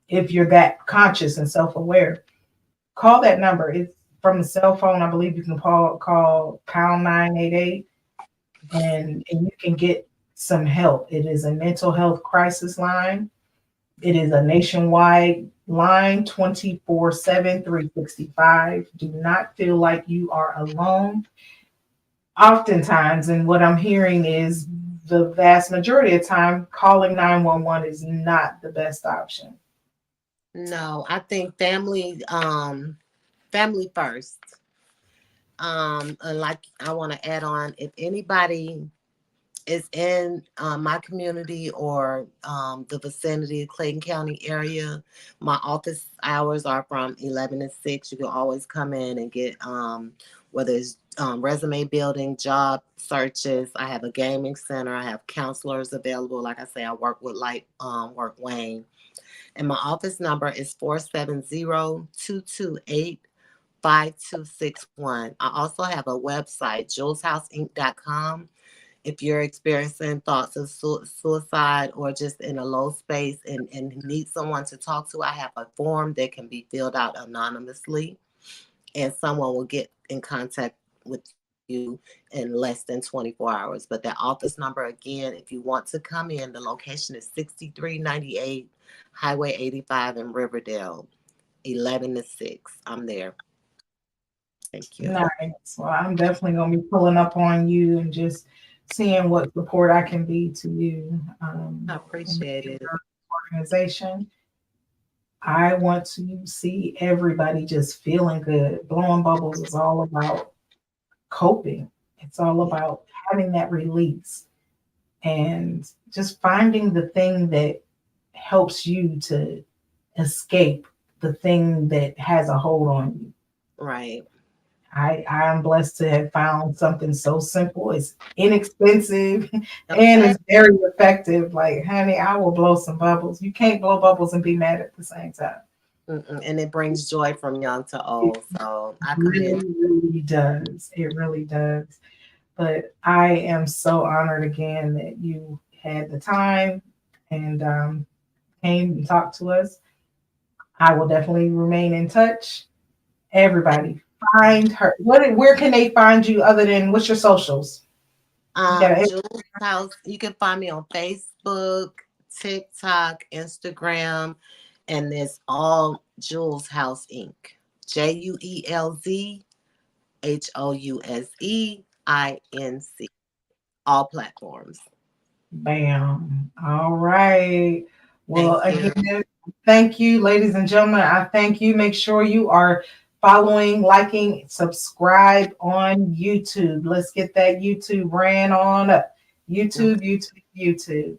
If you're that conscious and self-aware, call that number. It's from the cell phone. I believe you can call pound 988 and you can get some help. It is a mental health crisis line. It is a nationwide line, 24/7, 365. Do not feel like you are alone. Oftentimes, and what I'm hearing is the vast majority of time, calling 911 is not the best option. No, I think family first. And like I want to add on, if anybody is in my community or the vicinity, Clayton County area, my office hours are from 11 to 6. You can always come in and get whether it's resume building, job searches. I have a gaming center. I have counselors available. Like I say, I work with Light Work Wayne. And my office number is 470-228-5261. I also have a website, juelzhouseinc.com. If you're experiencing thoughts of suicide or just in a low space and need someone to talk to, I have a form that can be filled out anonymously, and someone will get in contact with you in less than 24 hours. But that office number, again, if you want to come in, the location is 6398 Highway 85 in Riverdale, 11 to 6. I'm there. Thank you. Nice. Well, I'm definitely going to be pulling up on you and just seeing what support I can be to you I and appreciate it. your organization. I want to see everybody just feeling good. Blowing bubbles is all about coping. It's all Yeah. about having that release and just finding the thing that helps you to escape the thing that has a hold on you. Right. I am blessed to have found something so simple. It's inexpensive and Okay. it's very effective. Like, honey, I will blow some bubbles. You can't blow bubbles and be mad at the same time. Mm-mm. And it brings joy from young to It old. So I commend. really does. It really does. But I am so honored again that you had the time and came and talked to us. I will definitely remain in touch. Everybody, find her. Where can they find you other than what's your socials? You got Juelz House. You can find me on Facebook, TikTok, Instagram, and it's all Juelz House Inc. JuelzHouseinc. All platforms. bam. All right. Well, Thank you. again, thank you, ladies and gentlemen. I thank you. Make sure you are following, liking, subscribe on YouTube. Let's get that YouTube ran on up. YouTube, YouTube, YouTube.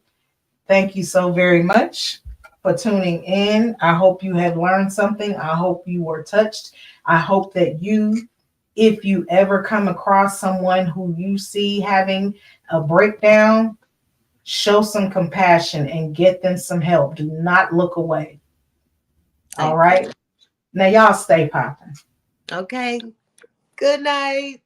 Thank you so very much for tuning in. I hope you have learned something. I hope you were touched. I hope that you, if you ever come across someone who you see having a breakdown, show some compassion and get them some help. Do not look away. All Thank right. you. Now, y'all stay popping. Okay. Good night.